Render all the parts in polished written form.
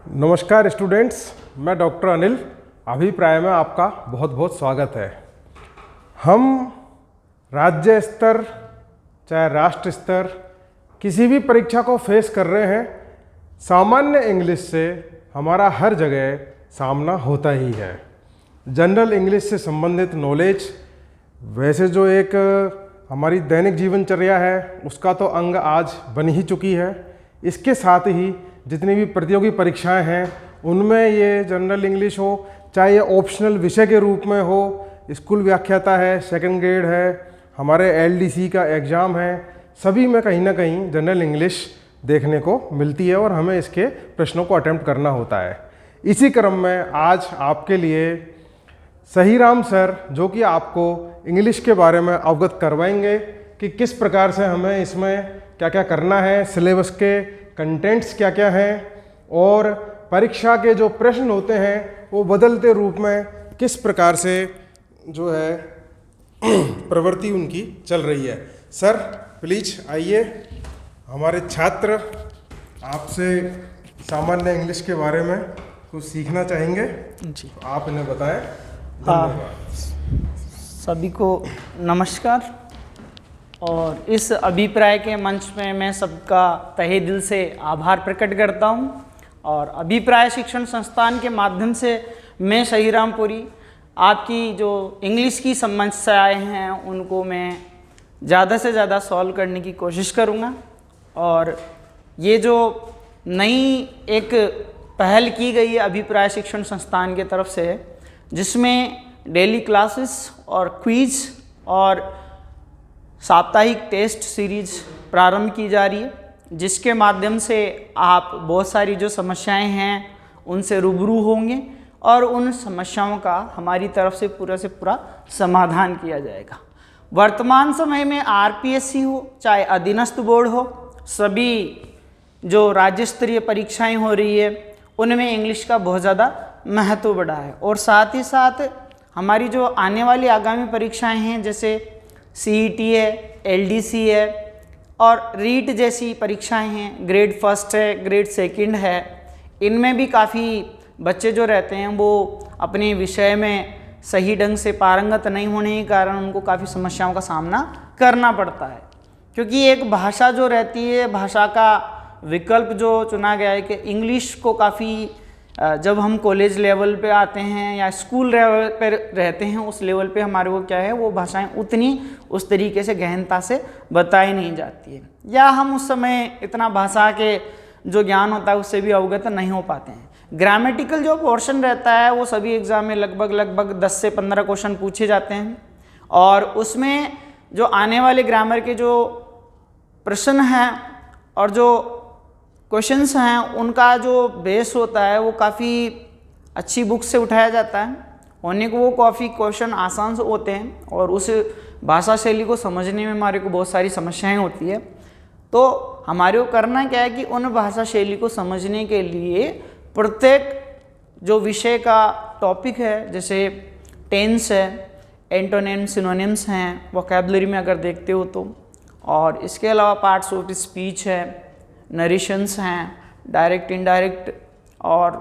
नमस्कार स्टूडेंट्स, मैं डॉक्टर अनिल। अभिप्राय में आपका बहुत बहुत स्वागत है। हम राज्य स्तर चाहे राष्ट्र स्तर किसी भी परीक्षा को फेस कर रहे हैं, सामान्य इंग्लिश से हमारा हर जगह सामना होता ही है। जनरल इंग्लिश से संबंधित नॉलेज वैसे जो एक हमारी दैनिक जीवनचर्या है उसका तो अंग आज बन ही चुकी है। इसके साथ ही जितनी भी प्रतियोगी परीक्षाएं हैं उनमें ये जनरल इंग्लिश हो, चाहे ये ऑप्शनल विषय के रूप में हो, स्कूल व्याख्याता है, सेकंड ग्रेड है, हमारे एलडीसी का एग्ज़ाम है, सभी में कहीं ना कहीं जनरल इंग्लिश देखने को मिलती है और हमें इसके प्रश्नों को अटेम्प्ट करना होता है। इसी क्रम में आज आपके लिए सहीराम सर जो कि आपको इंग्लिश के बारे में अवगत करवाएंगे कि किस प्रकार से हमें इसमें क्या क्या करना है, सिलेबस के कंटेंट्स क्या क्या हैं और परीक्षा के जो प्रश्न होते हैं वो बदलते रूप में किस प्रकार से जो है प्रवृत्ति उनकी चल रही है। सर प्लीज आइए, हमारे छात्र आपसे सामान्य इंग्लिश के बारे में कुछ सीखना चाहेंगे जी, आप इन्हें बताएं। धन्यवाद। सभी को नमस्कार। और इस अभिप्राय के मंच में मैं सबका तहे दिल से आभार प्रकट करता हूं। और अभिप्राय शिक्षण संस्थान के माध्यम से मैं सहीराम पुरी आपकी जो इंग्लिश की समस्याएं हैं उनको मैं ज़्यादा से ज़्यादा सॉल्व करने की कोशिश करूंगा। और ये जो नई एक पहल की गई है अभिप्राय शिक्षण संस्थान के तरफ से, जिसमें डेली क्लासेस और क्विज और साप्ताहिक टेस्ट सीरीज प्रारंभ की जा रही है, जिसके माध्यम से आप बहुत सारी जो समस्याएं हैं उनसे रूबरू होंगे और उन समस्याओं का हमारी तरफ से पूरा समाधान किया जाएगा। वर्तमान समय में आरपीएससी हो चाहे अधीनस्थ बोर्ड हो, सभी जो राज्य स्तरीय परीक्षाएं हो रही है उनमें इंग्लिश का बहुत ज़्यादा महत्व बढ़ा है। और साथ ही साथ हमारी जो आने वाली आगामी परीक्षाएं हैं जैसे सीईटी है, एलडीसी है और रीट जैसी परीक्षाएं हैं, ग्रेड फर्स्ट है, ग्रेड सेकंड है, इनमें भी काफ़ी बच्चे जो रहते हैं वो अपने विषय में सही ढंग से पारंगत नहीं होने के कारण उनको काफ़ी समस्याओं का सामना करना पड़ता है। क्योंकि एक भाषा जो रहती है, भाषा का विकल्प जो चुना गया है कि इंग्लिश को काफ़ी जब हम कॉलेज लेवल पे आते हैं या स्कूल लेवल पे रहते हैं उस लेवल पे हमारे को क्या है वो भाषाएं उतनी उस तरीके से गहनता से बताई नहीं जाती है, या हम उस समय इतना भाषा के जो ज्ञान होता है उससे भी अवगत नहीं हो पाते हैं। ग्रामेटिकल जो पोर्शन रहता है वो सभी एग्जाम में लगभग 10 से 15 क्वेश्चन पूछे जाते हैं और उसमें जो आने वाले ग्रामर के जो प्रश्न हैं और जो क्वेश्चंस हैं उनका जो बेस होता है वो काफ़ी अच्छी बुक से उठाया जाता है, होने को वो काफ़ी क्वेश्चन आसान से होते हैं और उस भाषा शैली को समझने में हमारे को बहुत सारी समस्याएं होती है। तो हमारे को करना क्या है कि उन भाषा शैली को समझने के लिए प्रत्येक जो विषय का टॉपिक है, जैसे टेंस है, एंटोनिम सिनोनिम्स हैं वोकैबुलरी में अगर देखते हो तो, और इसके अलावा पार्ट्स ऑफ स्पीच है, नरेशंस हैं, डायरेक्ट इनडायरेक्ट और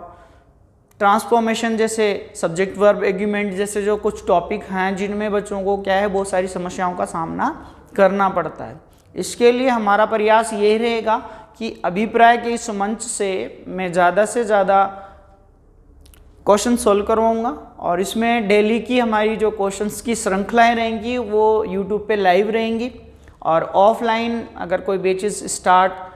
ट्रांसफॉर्मेशन जैसे सब्जेक्ट वर्ब एग्रीमेंट जैसे जो कुछ टॉपिक हैं जिनमें बच्चों को क्या है बहुत सारी समस्याओं का सामना करना पड़ता है। इसके लिए हमारा प्रयास यही रहेगा कि अभिप्राय के इस मंच से मैं ज़्यादा से ज़्यादा क्वेश्चन सोल्व करवाऊँगा और इसमें डेली की हमारी जो क्वेश्चंस की श्रृंखलाएँ रहेंगी वो यूट्यूब पे लाइव रहेंगी और ऑफलाइन अगर कोई बैचेस स्टार्ट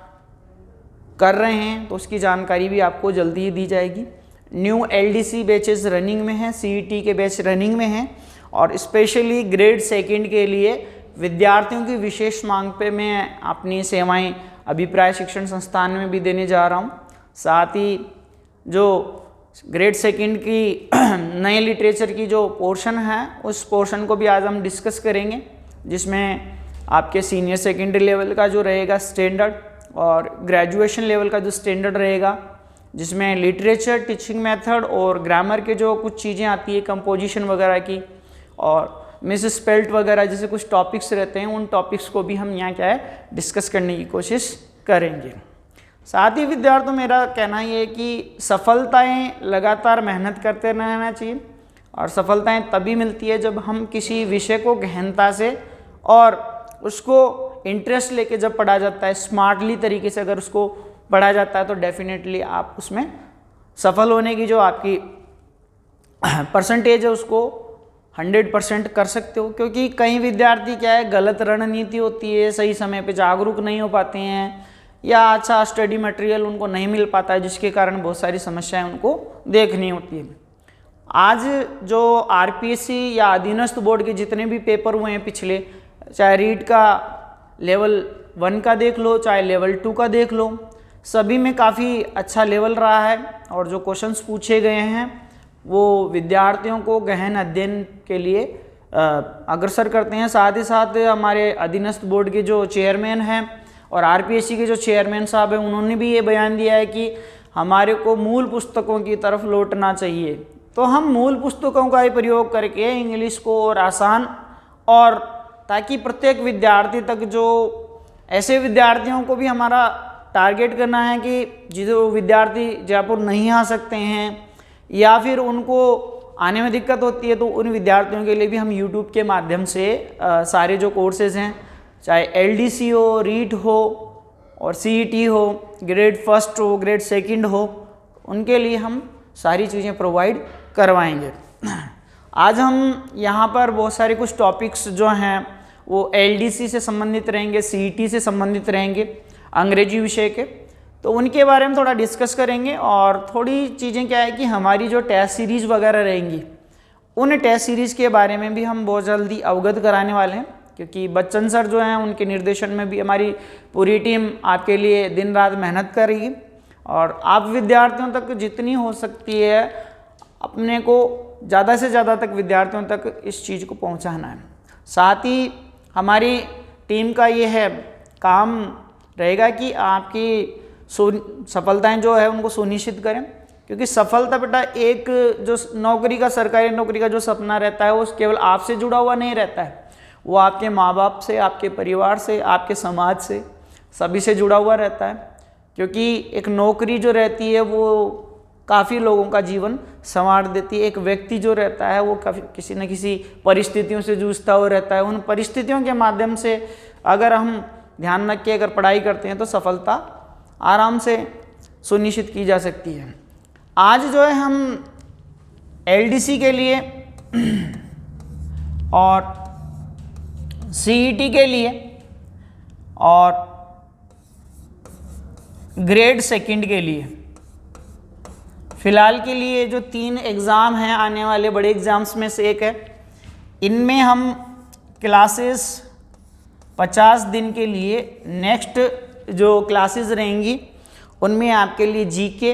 कर रहे हैं तो उसकी जानकारी भी आपको जल्दी ही दी जाएगी। न्यू एलडीसी बैचेस रनिंग में हैं, सीईटी के बैच रनिंग में हैं और स्पेशली ग्रेड सेकंड के लिए विद्यार्थियों की विशेष मांग पे मैं अपनी सेवाएं अभिप्राय शिक्षण संस्थान में भी देने जा रहा हूं। साथ ही जो ग्रेड सेकंड की नए लिटरेचर की जो पोर्शन है उस पोर्शन को भी आज हम डिस्कस करेंगे, जिसमें आपके सीनियर सेकेंडरी लेवल का जो रहेगा स्टैंडर्ड और ग्रेजुएशन लेवल का जो स्टैंडर्ड रहेगा, जिसमें लिटरेचर, टीचिंग मेथड और ग्रामर के जो कुछ चीज़ें आती है कंपोजिशन वगैरह की और मिस स्पेल्ट वगैरह जैसे कुछ टॉपिक्स रहते हैं, उन टॉपिक्स को भी हम यहाँ क्या है डिस्कस करने की कोशिश करेंगे। साथ ही विद्यार्थियों मेरा कहना ये है कि सफलताएं लगातार मेहनत करते रहना चाहिए, और सफलताएं तभी मिलती है जब हम किसी विषय को गहनता से और उसको इंटरेस्ट लेके जब पढ़ा जाता है, स्मार्टली तरीके से अगर उसको पढ़ा जाता है, तो डेफिनेटली आप उसमें सफल होने की जो आपकी परसेंटेज है उसको 100% कर सकते हो। क्योंकि कई विद्यार्थी क्या है, गलत रणनीति होती है, सही समय पे जागरूक नहीं हो पाते हैं, या अच्छा स्टडी मटेरियल उनको नहीं मिल पाता है, जिसके कारण बहुत सारी समस्याएं उनको देखनी होती है। आज जो आरपीएससी या अधीनस्थ बोर्ड के जितने भी पेपर हुए हैं पिछले, चाहे रीट का लेवल 1 का देख लो, चाहे लेवल 2 का देख लो, सभी में काफ़ी अच्छा लेवल रहा है, और जो क्वेश्चंस पूछे गए हैं वो विद्यार्थियों को गहन अध्ययन के लिए अग्रसर करते हैं। साथ ही साथ हमारे अधीनस्थ बोर्ड के जो चेयरमैन हैं और आरपीएससी के जो चेयरमैन साहब हैं, उन्होंने भी ये बयान दिया है कि हमारे को मूल पुस्तकों की तरफ लौटना चाहिए। तो हम मूल पुस्तकों का ही प्रयोग करके इंग्लिश को और आसान, और ताकि प्रत्येक विद्यार्थी तक, जो ऐसे विद्यार्थियों को भी हमारा टारगेट करना है कि जो विद्यार्थी जयपुर नहीं आ सकते हैं या फिर उनको आने में दिक्कत होती है, तो उन विद्यार्थियों के लिए भी हम यूट्यूब के माध्यम से सारे जो कोर्सेज हैं, चाहे एलडीसी हो, रीट हो और सीईटी हो, ग्रेड 1 हो, ग्रेड 2 हो, उनके लिए हम सारी चीज़ें प्रोवाइड करवाएंगे। आज हम यहाँ पर बहुत सारे कुछ टॉपिक्स जो हैं वो एलडीसी से संबंधित रहेंगे, सीईटी से संबंधित रहेंगे, अंग्रेजी विषय के, तो उनके बारे में थोड़ा डिस्कस करेंगे। और थोड़ी चीज़ें क्या है कि हमारी जो टेस्ट सीरीज़ वगैरह रहेंगी, उन टेस्ट सीरीज़ के बारे में भी हम बहुत जल्दी अवगत कराने वाले हैं, क्योंकि बच्चन सर जो हैं उनके निर्देशन में भी हमारी पूरी टीम आपके लिए दिन रात मेहनत करेगी, और आप विद्यार्थियों तक जितनी हो सकती है अपने को ज़्यादा से ज़्यादा तक विद्यार्थियों तक इस चीज़ को पहुंचाना है। साथ ही हमारी टीम का ये है काम रहेगा कि आपकी सफलताएं जो है उनको सुनिश्चित करें, क्योंकि सफलता बेटा एक जो नौकरी का, सरकारी नौकरी का जो सपना रहता है वो केवल आपसे जुड़ा हुआ नहीं रहता है, वो आपके माँ बाप से, आपके परिवार से, आपके समाज से, सभी से जुड़ा हुआ रहता है। क्योंकि एक नौकरी जो रहती है वो काफ़ी लोगों का जीवन संवार देती है। एक व्यक्ति जो रहता है वो काफ़ी किसी न किसी परिस्थितियों से जूझता हुआ रहता है। उन परिस्थितियों के माध्यम से अगर हम ध्यान रख के अगर पढ़ाई करते हैं तो सफलता आराम से सुनिश्चित की जा सकती है। आज जो है हम एलडीसी के लिए और सीईटी के लिए और ग्रेड 2 के लिए, फिलहाल के लिए जो 3 एग्ज़ाम हैं आने वाले बड़े एग्ज़ाम्स में से एक है, इनमें हम क्लासेस 50 दिन के लिए, नेक्स्ट जो क्लासेस रहेंगी उनमें आपके लिए जीके,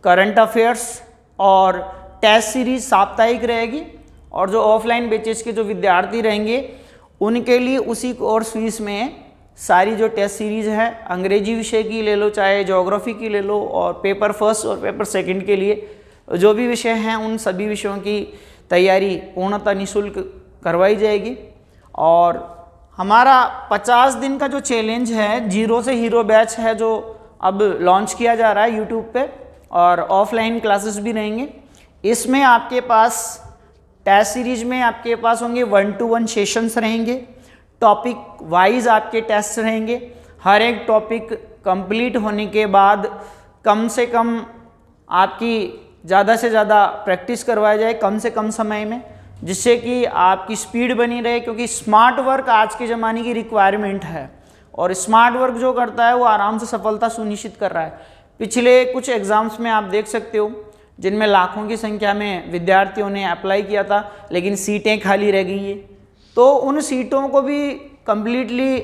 करंट अफेयर्स और टेस्ट सीरीज साप्ताहिक रहेगी। और जो ऑफलाइन बैचेस के जो विद्यार्थी रहेंगे उनके लिए उसी कोर्स फीस में सारी जो टेस्ट सीरीज़ है, अंग्रेजी विषय की ले लो, चाहे ज्योग्राफी की ले लो, और पेपर 1 और पेपर 2 के लिए जो भी विषय हैं उन सभी विषयों की तैयारी पूर्णतः निःशुल्क करवाई जाएगी। और हमारा 50 दिन का जो चैलेंज है, जीरो से हीरो बैच है, जो अब लॉन्च किया जा रहा है यूट्यूब पे, और ऑफलाइन क्लासेस भी रहेंगे। इसमें आपके पास टेस्ट सीरीज में आपके पास होंगे 1-to-1 सेशंस रहेंगे, टॉपिक वाइज आपके टेस्ट रहेंगे। हर एक टॉपिक कंप्लीट होने के बाद कम से कम आपकी ज़्यादा से ज़्यादा प्रैक्टिस करवाया जाए कम से कम समय में, जिससे कि आपकी स्पीड बनी रहे। क्योंकि स्मार्ट वर्क आज के ज़माने की रिक्वायरमेंट है, और स्मार्ट वर्क जो करता है वो आराम से सफलता सुनिश्चित कर रहा है। पिछले कुछ एग्ज़ाम्स में आप देख सकते हो जिनमें लाखों की संख्या में विद्यार्थियों ने अप्लाई किया था, लेकिन सीटें खाली रह गई है। तो उन सीटों को भी कम्प्लीटली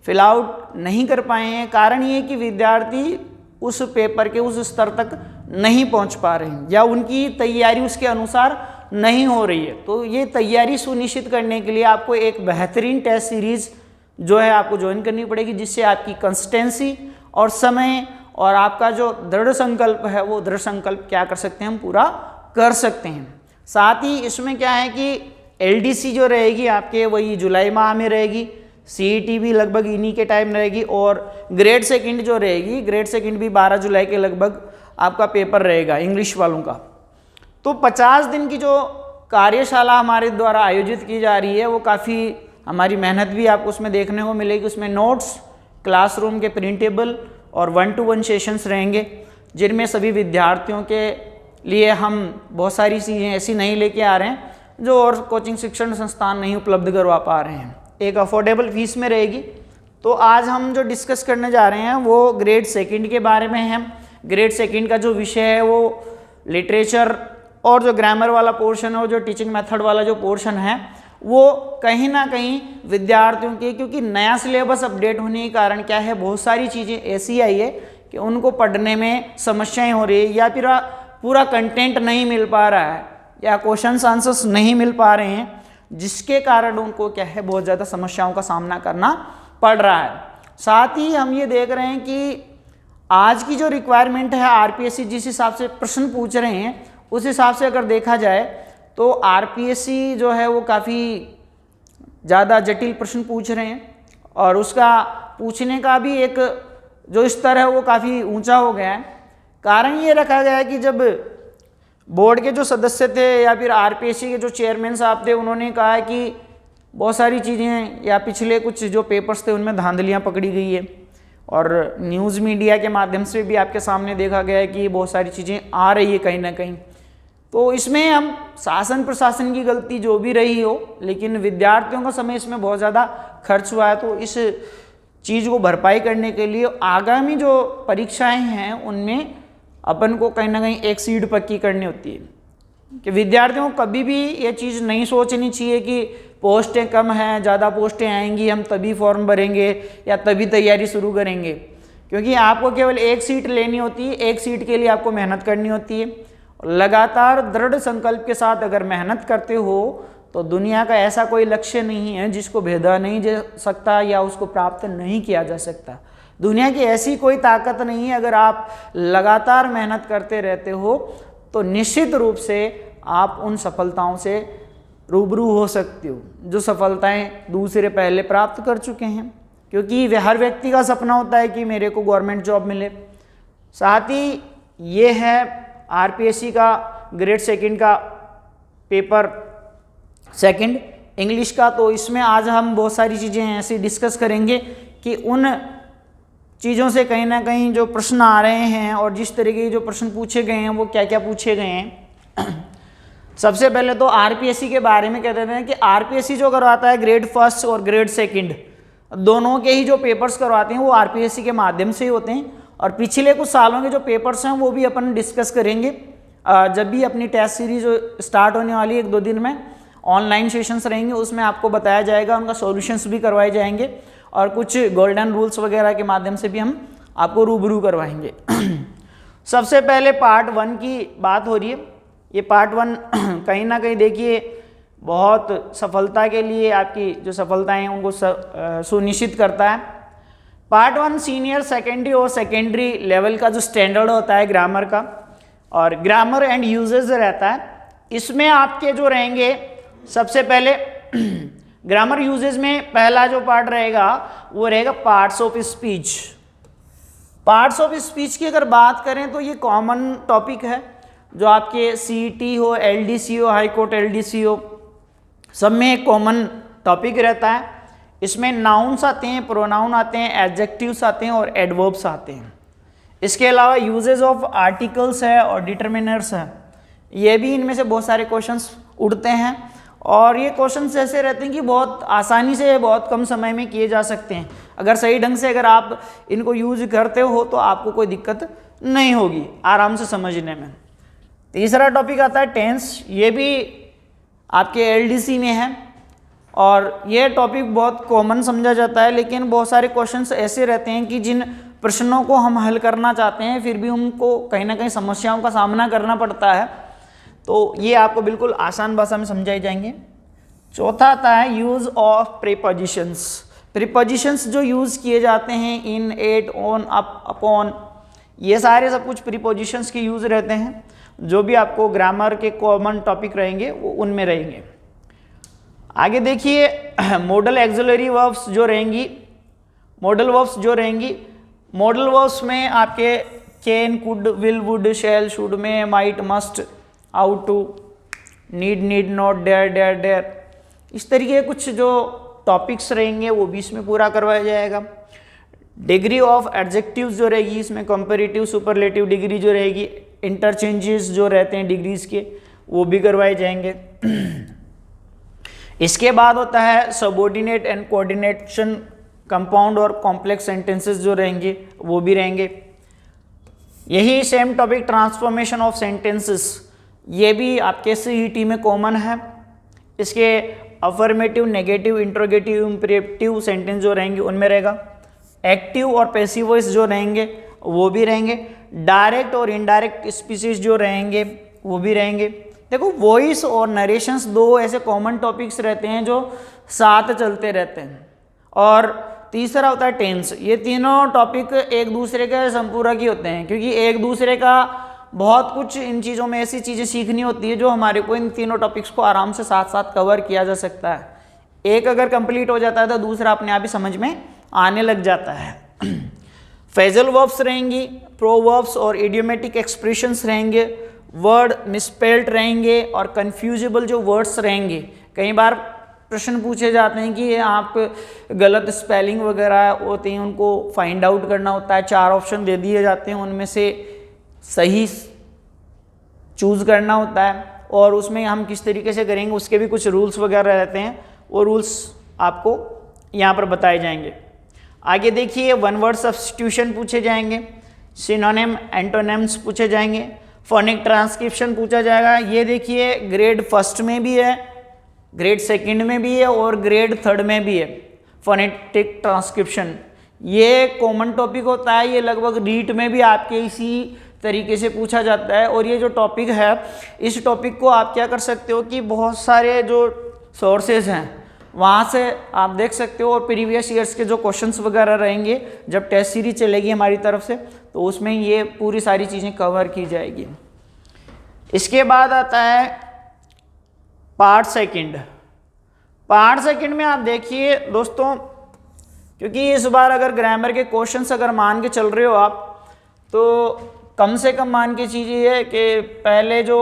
फिल आउट नहीं कर पाए हैं। कारण ये कि विद्यार्थी उस पेपर के उस स्तर तक नहीं पहुंच पा रहे हैं, या उनकी तैयारी उसके अनुसार नहीं हो रही है। तो ये तैयारी सुनिश्चित करने के लिए आपको एक बेहतरीन टेस्ट सीरीज़ जो है आपको ज्वाइन करनी पड़ेगी, जिससे आपकी कंसिस्टेंसी और समय और आपका जो दृढ़ संकल्प है वो दृढ़ संकल्प क्या कर सकते हैं, हम पूरा कर सकते हैं। साथ ही इसमें क्या है कि एलडीसी जो रहेगी आपके वही जुलाई माह में रहेगी, CET भी लगभग इन्हीं के टाइम रहेगी, और ग्रेड सेकंड जो रहेगी, ग्रेड सेकंड भी 12 जुलाई के लगभग आपका पेपर रहेगा इंग्लिश वालों का। तो 50 दिन की जो कार्यशाला हमारे द्वारा आयोजित की जा रही है वो काफ़ी हमारी मेहनत भी आपको उसमें देखने को मिलेगी। उसमें नोट्स, क्लासरूम के प्रिंटेबल और 1-to-1 सेशंस रहेंगे, जिनमें सभी विद्यार्थियों के लिए हम बहुत सारी चीज़ें ऐसी नहीं लेके आ रहे हैं जो और कोचिंग शिक्षण संस्थान नहीं उपलब्ध करवा पा रहे हैं। एक अफोर्डेबल फीस में रहेगी। तो आज हम जो डिस्कस करने जा रहे हैं वो ग्रेड सेकंड के बारे में है। ग्रेड सेकंड का जो विषय है वो लिटरेचर और जो ग्रामर वाला पोर्शन है और जो टीचिंग मेथड वाला जो पोर्शन है वो कहीं ना कहीं विद्यार्थियों के, क्योंकि नया सिलेबस अपडेट होने के कारण क्या है, बहुत सारी चीज़ें ऐसी आई है कि उनको पढ़ने में समस्याएं हो रही है, या फिर पूरा कंटेंट नहीं मिल पा रहा है, या क्वेश्चंस आंसर्स नहीं मिल पा रहे हैं, जिसके कारण उनको क्या है बहुत ज़्यादा समस्याओं का सामना करना पड़ रहा है। साथ ही हम ये देख रहे हैं कि आज की जो रिक्वायरमेंट है आरपीएससी जिस हिसाब से प्रश्न पूछ रहे हैं उस हिसाब से अगर देखा जाए तो आरपीएससी जो है वो काफ़ी ज़्यादा जटिल प्रश्न पूछ रहे हैं, और उसका पूछने का भी एक जो स्तर है वो काफ़ी ऊंचा हो गया है। कारण ये रखा गया है कि जब बोर्ड के जो सदस्य थे या फिर आरपीएससी के जो चेयरमैन साहब थे, उन्होंने कहा कि बहुत सारी चीज़ें या पिछले कुछ जो पेपर्स थे उनमें धांधलियाँ पकड़ी गई है, और न्यूज़ मीडिया के माध्यम से भी आपके सामने देखा गया है कि बहुत सारी चीज़ें आ रही है कहीं ना कहीं। तो इसमें हम शासन प्रशासन की गलती जो भी रही हो, लेकिन विद्यार्थियों का समय इसमें बहुत ज़्यादा खर्च हुआ है। तो इस चीज़ को भरपाई करने के लिए आगामी जो परीक्षाएं हैं उनमें अपन को कहीं ना कहीं एक सीट पक्की करनी होती है कि विद्यार्थियों को कभी भी ये चीज़ नहीं सोचनी चाहिए कि पोस्टें कम हैं, ज़्यादा पोस्टें आएंगी, हम तभी फॉर्म भरेंगे या तभी तैयारी शुरू करेंगे, क्योंकि आपको केवल एक सीट लेनी होती है। एक सीट के लिए आपको मेहनत करनी होती है। लगातार दृढ़ संकल्प के साथ अगर मेहनत करते हो तो दुनिया का ऐसा कोई लक्ष्य नहीं है जिसको भेदा नहीं जा सकता या उसको प्राप्त नहीं किया जा सकता। दुनिया की ऐसी कोई ताकत नहीं है। अगर आप लगातार मेहनत करते रहते हो तो निश्चित रूप से आप उन सफलताओं से रूबरू हो सकते हो जो सफलताएं दूसरे पहले प्राप्त कर चुके हैं, क्योंकि हर व्यक्ति का सपना होता है कि मेरे को गवर्नमेंट जॉब मिले। साथ ही ये है आरपीएससी का ग्रेड सेकंड का पेपर सेकंड इंग्लिश का। तो इसमें आज हम बहुत सारी चीज़ें ऐसी डिस्कस करेंगे कि उन चीज़ों से कहीं ना कहीं जो प्रश्न आ रहे हैं और जिस तरीके के जो प्रश्न पूछे गए हैं वो क्या क्या पूछे गए हैं। सबसे पहले तो आरपीएससी के बारे में कह देते हैं कि आरपीएससी जो करवाता है ग्रेड फर्स्ट और ग्रेड सेकंड दोनों के ही जो पेपर्स करवाते हैं वो आरपीएससी के माध्यम से ही होते हैं, और पिछले कुछ सालों के जो पेपर्स हैं वो भी अपन डिस्कस करेंगे जब भी अपनी टेस्ट सीरीज स्टार्ट होने वाली है 1-2 दिन में। ऑनलाइन सेशंस रहेंगे, उसमें आपको बताया जाएगा, उनका सॉल्यूशंस भी करवाए जाएंगे और कुछ गोल्डन रूल्स वगैरह के माध्यम से भी हम आपको रूबरू करवाएंगे। सबसे पहले पार्ट 1 की बात हो रही है। ये पार्ट 1 कहीं ना कहीं देखिए बहुत सफलता के लिए आपकी जो सफलताएं हैं उनको सुनिश्चित करता है। पार्ट 1 सीनियर सेकेंडरी और सेकेंडरी लेवल का जो स्टैंडर्ड होता है ग्रामर का और ग्रामर एंड यूजेज रहता है, इसमें आपके जो रहेंगे सबसे पहले ग्रामर यूजेज में पहला जो पार्ट रहेगा वो रहेगा parts of speech. Parts of speech की अगर बात करें तो ये कॉमन टॉपिक है जो आपके सीईटी हो, एलडीसी हो, हाई कोर्ट एलडीसी हो, सब में एक कॉमन टॉपिक रहता है। इसमें नाउन्स आते हैं, प्रोनाउन आते हैं, एडजेक्टिव्स आते हैं और एडवर्ब्स आते हैं। इसके अलावा यूजेज ऑफ आर्टिकल्स है और डिटर्मिनर्स है, ये भी इनमें से बहुत सारे क्वेश्चंस उठते हैं और ये क्वेश्चंस ऐसे रहते हैं कि बहुत आसानी से बहुत कम समय में किए जा सकते हैं। अगर सही ढंग से अगर आप इनको यूज करते हो तो आपको कोई दिक्कत नहीं होगी आराम से समझने में। तीसरा टॉपिक आता है टेंस, ये भी आपके एलडीसी में है और ये टॉपिक बहुत कॉमन समझा जाता है, लेकिन बहुत सारे क्वेश्चंस ऐसे रहते हैं कि जिन प्रश्नों को हम हल करना चाहते हैं फिर भी उनको कहीं ना कहीं समस्याओं का सामना करना पड़ता है, तो ये आपको बिल्कुल आसान भाषा में समझाए जाएंगे। चौथा आता है यूज़ ऑफ प्रीपोजिशंस। प्रीपोजिशंस जो यूज़ किए जाते हैं इन, एट, ऑन, अप, अपॉन, ये सारे सब कुछ प्रीपोजिशंस के यूज़ रहते हैं जो भी आपको ग्रामर के कॉमन टॉपिक रहेंगे वो उनमें रहेंगे। आगे देखिए मॉडल एक्सिलरी वर्ब्स जो रहेंगी, मॉडल वर्ब्स जो रहेंगी, मॉडल वर्ब्स में आपके can, could, will, would, shall, should, may, might, must, ought to, need, need not, dare, dare, dare, इस तरीके के कुछ जो टॉपिक्स रहेंगे वो भी इसमें पूरा करवाया जाएगा। डिग्री ऑफ एडजेक्टिव्स जो रहेगी इसमें कंपैरेटिव, सुपरलेटिव डिग्री जो रहेगी, इंटरचेंजेस जो रहते हैं डिग्रीज के वो भी करवाए जाएंगे। इसके बाद होता है सबऑर्डिनेट एंड कोऑर्डिनेशन, कंपाउंड और कॉम्प्लेक्स सेंटेंसेस जो रहेंगे वो भी रहेंगे। यही same topic transformation of sentences, ये भी आपके सीईटी में कॉमन है। इसके affirmative, negative, interrogative, imperative sentence जो रहेंगे उनमें रहेगा। एक्टिव और पैसिव वॉइस जो रहेंगे वो भी रहेंगे। डायरेक्ट और इनडायरेक्ट स्पीसीज जो रहेंगे वो भी रहेंगे। देखो वॉइस और नरेशंस दो ऐसे कॉमन टॉपिक्स रहते हैं जो साथ चलते रहते हैं। और तीसरा होता है टेंस। ये तीनों टॉपिक एक दूसरे के संपूरक ही होते हैं, क्योंकि एक दूसरे का बहुत कुछ इन चीज़ों में ऐसी चीज़ें सीखनी होती है जो हमारे को इन तीनों टॉपिक्स को आराम से साथ साथ कवर किया जा सकता है। एक अगर कंप्लीट हो जाता है तो दूसरा अपने आप ही समझ में आने लग जाता है। फेजल वर्ब्स रहेंगी, प्रोवर्ब्स और इडियोमेटिक एक्सप्रेशंस रहेंगे, वर्ड मिसस्पेल्ड रहेंगे और कन्फ्यूजेबल जो वर्ड्स रहेंगे। कई बार प्रश्न पूछे जाते हैं कि आप गलत स्पेलिंग वगैरह होते हैं उनको फाइंड आउट करना होता है। 4 ऑप्शन दे दिए जाते हैं, उनमें से सही चूज़ करना होता है और उसमें हम किस तरीके से करेंगे उसके भी कुछ रूल्स वगैरह रहते हैं। वो रूल्स आपको यहाँ पर बताए जाएंगे। आगे देखिए वन वर्ड सब्स्टिट्यूशन पूछे जाएंगे, सिनोनिम, एंटोनिम्स पूछे जाएंगे, फोनिक ट्रांसक्रिप्शन पूछा जाएगा। ये देखिए ग्रेड फर्स्ट में भी है, ग्रेड सेकंड में भी है और ग्रेड थर्ड में भी है। फोनेटिक ट्रांसक्रिप्शन ये कॉमन टॉपिक होता है, ये लगभग रीट में भी आपके इसी तरीके से पूछा जाता है। और ये जो टॉपिक है इस टॉपिक को आप क्या कर सकते हो कि बहुत सारे जो सोर्सेज हैं वहाँ से आप देख सकते हो और प्रीवियस ईयर्स के जो क्वेश्चंस वगैरह रहेंगे जब टेस्ट सीरीज चलेगी हमारी तरफ से तो उसमें ये पूरी सारी चीज़ें कवर की जाएगी। इसके बाद आता है पार्ट सेकंड। पार्ट सेकंड में आप देखिए दोस्तों, क्योंकि इस बार अगर ग्रामर के क्वेश्चंस अगर मान के चल रहे हो आप तो कम से कम मान के चीज़ है कि पहले जो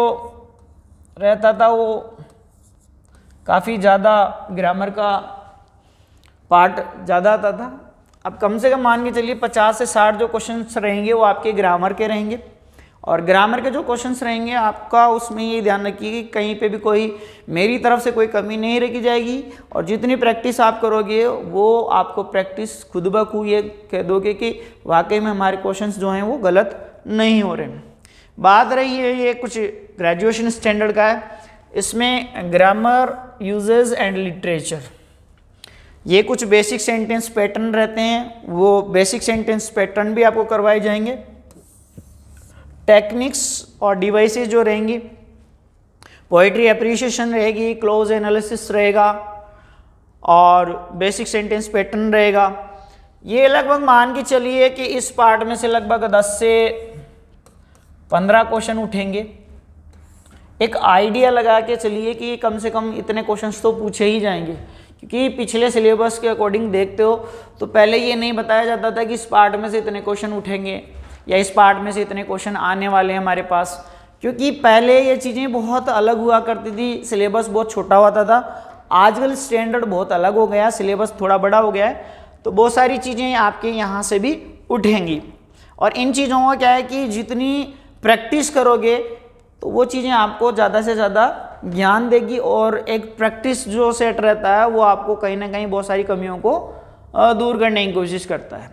रहता था वो काफ़ी ज़्यादा ग्रामर का पार्ट ज़्यादा आता था। अब कम से कम मान के चलिए 50 से 60 जो क्वेश्चंस रहेंगे वो आपके ग्रामर के रहेंगे। और ग्रामर के जो क्वेश्चंस रहेंगे आपका उसमें ये ध्यान रखिए कि कहीं पे भी कोई मेरी तरफ से कोई कमी नहीं रखी जाएगी। और जितनी प्रैक्टिस आप करोगे वो आपको प्रैक्टिस खुद ब खुद ये कह दोगे कि वाकई में हमारे क्वेश्चंस जो हैं वो गलत नहीं हो रहे हैं। बात रही है ये कुछ ग्रेजुएशन स्टैंडर्ड का है, इसमें ग्रामर, यूजेस एंड लिटरेचर, ये कुछ बेसिक सेंटेंस पैटर्न रहते हैं, वो बेसिक सेंटेंस पैटर्न भी आपको करवाए जाएंगे। टेक्निक्स और डिवाइसेस जो रहेंगी, पोइट्री एप्रिसिएशन रहेगी, क्लोज एनालिसिस रहेगा और बेसिक सेंटेंस पैटर्न रहेगा। ये लगभग मान के चलिए कि इस पार्ट में से लगभग 10 से 15 क्वेश्चन उठेंगे। एक आइडिया लगा के चलिए कि कम से कम इतने क्वेश्चंस तो पूछे ही जाएंगे, क्योंकि पिछले सिलेबस के अकॉर्डिंग देखते हो तो पहले ये नहीं बताया जाता था कि इस पार्ट में से इतने क्वेश्चन उठेंगे या इस पार्ट में से इतने क्वेश्चन आने वाले हैं हमारे पास, क्योंकि पहले ये चीज़ें बहुत अलग हुआ करती थी, सिलेबस बहुत छोटा होता था। आजकल स्टैंडर्ड बहुत अलग हो गया, सिलेबस थोड़ा बड़ा हो गया है, तो बहुत सारी चीज़ें आपके यहाँ से भी उठेंगी। और इन चीज़ों का क्या है कि जितनी प्रैक्टिस करोगे तो वो चीज़ें आपको ज़्यादा से ज़्यादा ज्ञान देगी और एक प्रैक्टिस जो सेट रहता है वो आपको कहीं ना कहीं बहुत सारी कमियों को दूर करने की कोशिश करता है।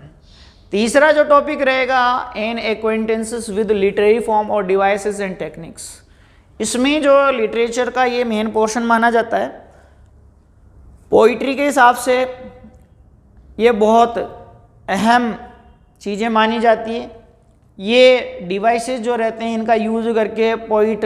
तीसरा जो टॉपिक रहेगा an acquaintances with literary form और डिवाइसेस एंड टेक्निक्स, इसमें जो लिटरेचर का ये मेन पोर्शन माना जाता है। पोइट्री के हिसाब से ये बहुत अहम चीज़ें मानी जाती है। ये डिवाइसेस जो रहते हैं इनका यूज़ करके पोइट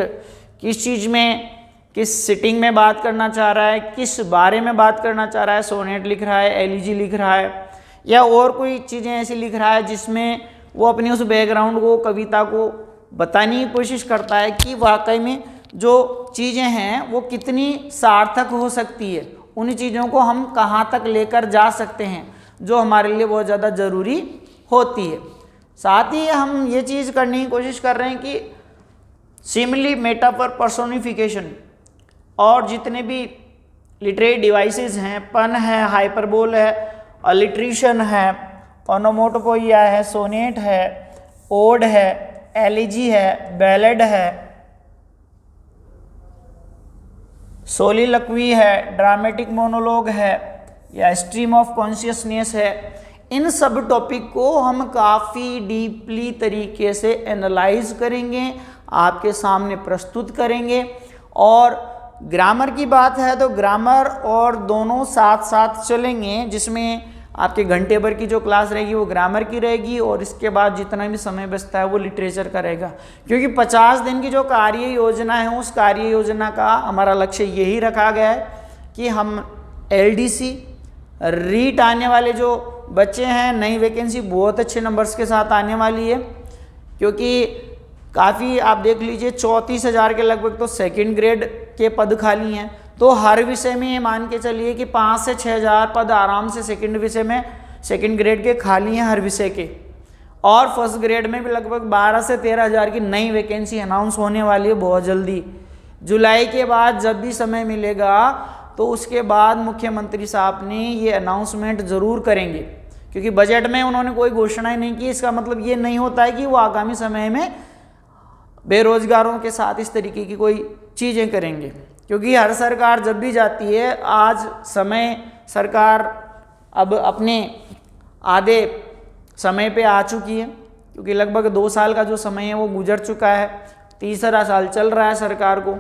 किस चीज़ में, किस सिटिंग में बात करना चाह रहा है, किस बारे में बात करना चाह रहा है, सोनेट लिख रहा है, एलिजी लिख रहा है या और कोई चीज़ें ऐसी लिख रहा है जिसमें वो अपने उस बैकग्राउंड को, कविता को बताने की कोशिश करता है कि वाकई में जो चीज़ें हैं वो कितनी सार्थक हो सकती है उन चीज़ों को हम कहाँ तक लेकर जा सकते हैं जो हमारे लिए बहुत ज़्यादा ज़रूरी होती है। साथ ही हम ये चीज़ करने की कोशिश कर रहे हैं कि सिमिली, मेटाफर, पर्सोनिफिकेशन और जितने भी लिटरेरी डिवाइसेस हैं, पन है, हाइपरबोल है, अलिट्रेशन है, ओनोमोटोपोइया है, सोनेट है, ओड है, एलिजी है, बैलेड है, सोलिलक्वी है, ड्रामेटिक मोनोलॉग है या स्ट्रीम ऑफ कॉन्शियसनेस है, इन सब टॉपिक को हम काफ़ी डीपली तरीके से एनालाइज करेंगे, आपके सामने प्रस्तुत करेंगे। और ग्रामर की बात है तो ग्रामर और दोनों साथ साथ चलेंगे, जिसमें आपके घंटे भर की जो क्लास रहेगी वो ग्रामर की रहेगी और इसके बाद जितना भी समय बचता है वो लिटरेचर का रहेगा। क्योंकि 50 दिन की जो कार्य योजना है उस कार्य योजना का हमारा लक्ष्य यही रखा गया है कि हम LDC रीट आने वाले जो बच्चे हैं, नई वैकेंसी बहुत अच्छे नंबर्स के साथ आने वाली है। क्योंकि काफ़ी आप देख लीजिए 34,000 के लगभग तो सेकंड ग्रेड के पद खाली हैं। तो हर विषय में ये मान के चलिए कि 5 से 6,000 पद आराम से सेकंड विषय में, सेकंड ग्रेड के खाली हैं हर विषय के। और फर्स्ट ग्रेड में भी लगभग 12 से 13,000 की नई वैकेंसी अनाउंस होने वाली है बहुत जल्दी। जुलाई के बाद जब भी समय मिलेगा तो उसके बाद मुख्यमंत्री साहब ने ये अनाउंसमेंट ज़रूर करेंगे। क्योंकि बजट में उन्होंने कोई घोषणा ही नहीं की, इसका मतलब ये नहीं होता है कि वो आगामी समय में बेरोजगारों के साथ इस तरीके की कोई चीज़ें करेंगे। क्योंकि हर सरकार जब भी जाती है, आज समय सरकार अब अपने आधे समय पे आ चुकी है। क्योंकि लगभग 2 साल का जो समय है वो गुजर चुका है, तीसरा साल चल रहा है सरकार को।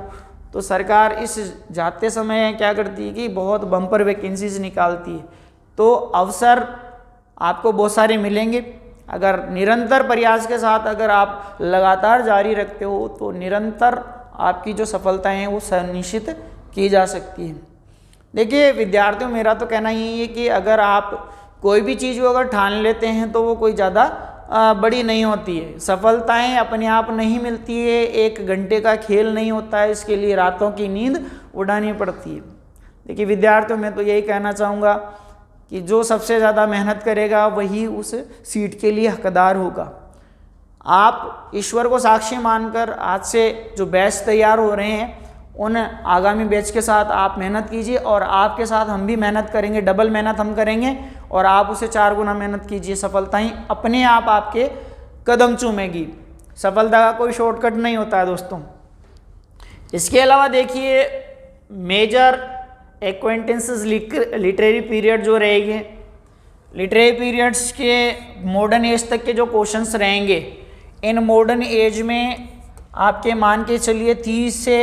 तो सरकार इस जाते समय क्या करती है कि बहुत बम्पर वैकेंसीज निकालती है। तो अवसर आपको बहुत सारे मिलेंगे। अगर निरंतर प्रयास के साथ अगर आप लगातार जारी रखते हो तो निरंतर आपकी जो सफलताएं हैं वो सुनिश्चित की जा सकती है। देखिए विद्यार्थियों, मेरा तो कहना यही है कि अगर आप कोई भी चीज़ को अगर ठान लेते हैं तो वो कोई ज़्यादा बड़ी नहीं होती है। सफलताएं अपने आप नहीं मिलती है, 1 घंटे का खेल नहीं होता है, इसके लिए रातों की नींद उड़ानी पड़ती है। देखिए विद्यार्थियों, मैं तो यही कहना चाहूँगा कि जो सबसे ज़्यादा मेहनत करेगा वही उस सीट के लिए हकदार होगा। आप ईश्वर को साक्षी मानकर आज से जो बैच तैयार हो रहे हैं उन आगामी बैच के साथ आप मेहनत कीजिए और आपके साथ हम भी मेहनत करेंगे, डबल मेहनत हम करेंगे और आप उसे 4 गुना मेहनत कीजिए। सफलताएं अपने आप आपके कदम चूमेगी। सफलता का कोई शॉर्टकट नहीं होता है दोस्तों। इसके अलावा देखिए मेजर एक्वेंटेंसेस लिटरेरी पीरियड जो रहेंगे, लिटरेरी पीरियड्स के मॉडर्न एज तक के जो क्वेश्चंस रहेंगे, इन मॉडर्न एज में आपके मान के चलिए 30 से